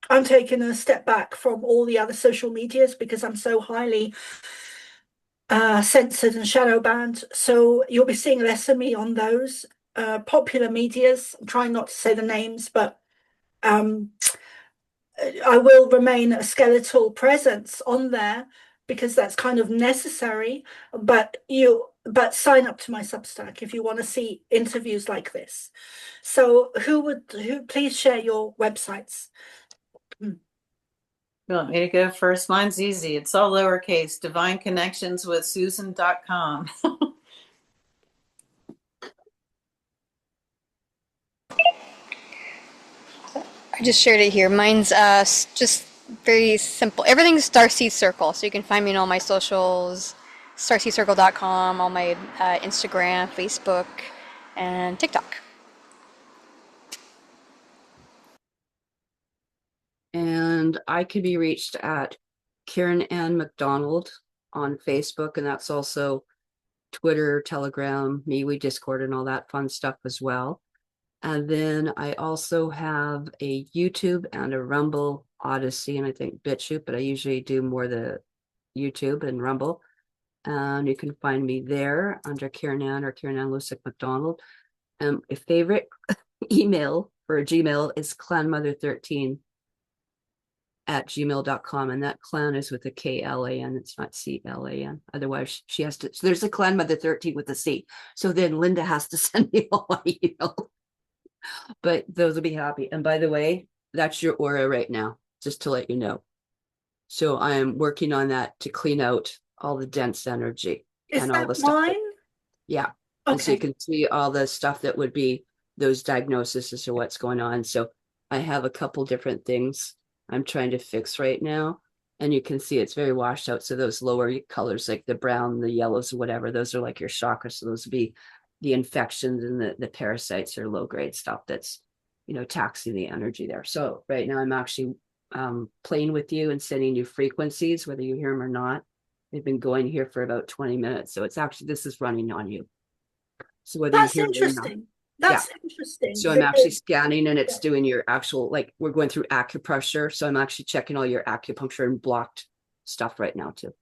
Speaker 1: I'm taking a step back from all the other social medias because I'm so highly censored and shadow banned. So you'll be seeing less of me on those popular medias. I'm trying not to say the names, but I will remain a skeletal presence on there because that's kind of necessary. But sign up to my Substack if you want to see interviews like this. So who please share your websites?
Speaker 2: You want me to go first? Mine's easy. It's all lowercase. DivineConnectionsWithSusan.com.
Speaker 4: I just shared it here. Mine's just very simple. Everything's Starseed Circle, so you can find me on all my socials, starseedcircle.com, all my Instagram, Facebook, and TikTok.
Speaker 3: And I can be reached at Karen Ann McDonald on Facebook, and that's also Twitter, Telegram, MeWe, Discord, and all that fun stuff as well. And then I also have a YouTube and a Rumble, Odyssey, and I think BitChute, but I usually do more the YouTube and Rumble. And you can find me there under Karen Ann or Karen Ann Lusick McDonald. A favorite email for a Gmail is clanmother13 @gmail.com, and that clan is with a KLAN. It's not CLAN. Otherwise, she has to. So there's a clan mother 13 with a C. So then Linda has to send me all my email. But those will be happy. And by the way, that's your aura right now, just to let you know. So I am working on that to clean out all the dense energy
Speaker 1: and
Speaker 3: all the stuff.
Speaker 1: Mine?
Speaker 3: Yeah.
Speaker 1: Okay.
Speaker 3: And so you can see all the stuff that would be those diagnoses or what's going on. So I have a couple different things I'm trying to fix right now. And you can see it's very washed out. So those lower colors, like the brown, the yellows, or whatever, those are like your chakras. So those would be the infections and the parasites or low grade stuff that's, taxing the energy there. So right now I'm actually playing with you and sending you frequencies, whether you hear them or not. They've been going here for about 20 minutes. So it's actually, this is running on you. So whether
Speaker 1: That's
Speaker 3: you hear it or not.
Speaker 1: interesting. That's interesting.
Speaker 3: So I'm actually scanning and it's doing your actual, like we're going through acupressure. So I'm actually checking all your acupuncture and blocked stuff right now too.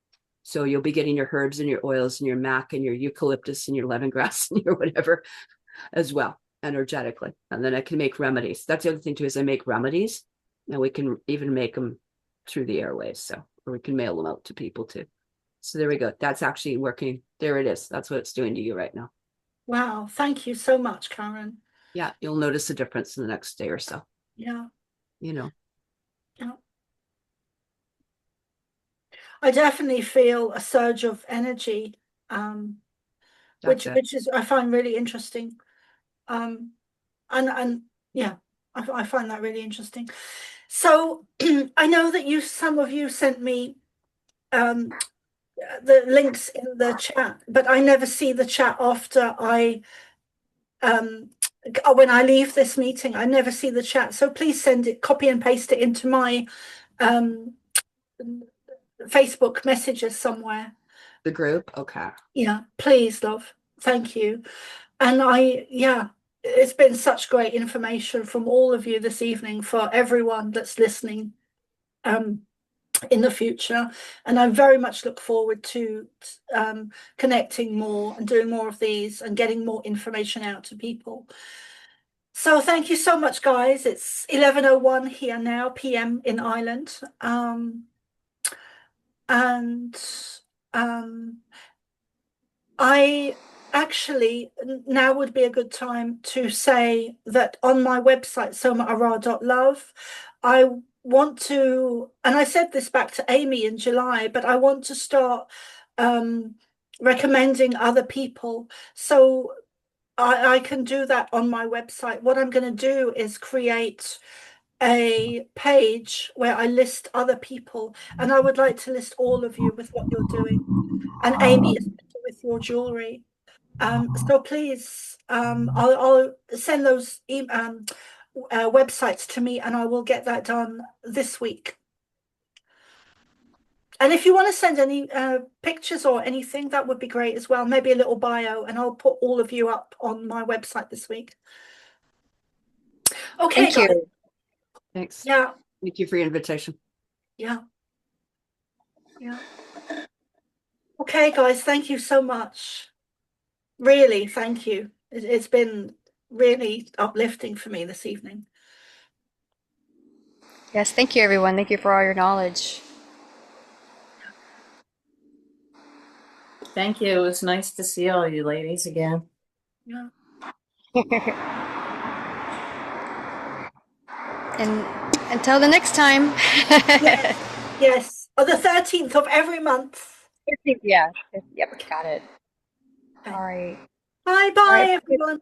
Speaker 3: So you'll be getting your herbs and your oils and your mac and your eucalyptus and your lemongrass and your whatever as well, energetically. And then I can make remedies. That's the other thing too, is I make remedies and we can even make them through the airwaves. So, or we can mail them out to people too. So there we go. That's actually working. There it is. That's what it's doing to you right now.
Speaker 1: Wow. Thank you so much, Karen.
Speaker 3: Yeah. You'll notice a difference in the next day or so.
Speaker 1: Yeah.
Speaker 3: Yeah.
Speaker 1: I definitely feel a surge of energy, which is I find really interesting. And yeah, I find that really interesting. So I know that some of you sent me the links in the chat, but I never see the chat after when I leave this meeting. I never see the chat. So please send it, copy and paste it into my Facebook messages somewhere.
Speaker 3: The group? Okay.
Speaker 1: Yeah, please, love. Thank you. And it's been such great information from all of you this evening for everyone that's listening in the future. And I very much look forward to connecting more and doing more of these and getting more information out to people. So thank you so much, guys. It's 11:01 here now, PM in Ireland. I actually, now would be a good time to say that on my website, somaara.love, I want to, and I said this back to Amy in July, but I want to start recommending other people. So I can do that on my website. What I'm going to do is create a page where I list other people, and I would like to list all of you with what you're doing, and Amy is with your jewelry. So please, I'll send those websites to me, and I will get that done this week. And if you want to send any pictures or anything, that would be great as well. Maybe a little bio, and I'll put all of you up on my website this week. Okay,
Speaker 4: Thank you.
Speaker 3: Thanks.
Speaker 1: Yeah.
Speaker 3: Thank you for your invitation.
Speaker 1: Yeah. Okay, guys, thank you so much. Really, thank you. It's been really uplifting for me this evening.
Speaker 4: Yes, thank you, everyone. Thank you for all your knowledge.
Speaker 2: Thank you. It was nice to see all you ladies again.
Speaker 1: Yeah.
Speaker 4: And until the next time.
Speaker 1: Yes. On the 13th of every month.
Speaker 4: Yeah. Yep, got it. All right.
Speaker 1: Bye, everyone.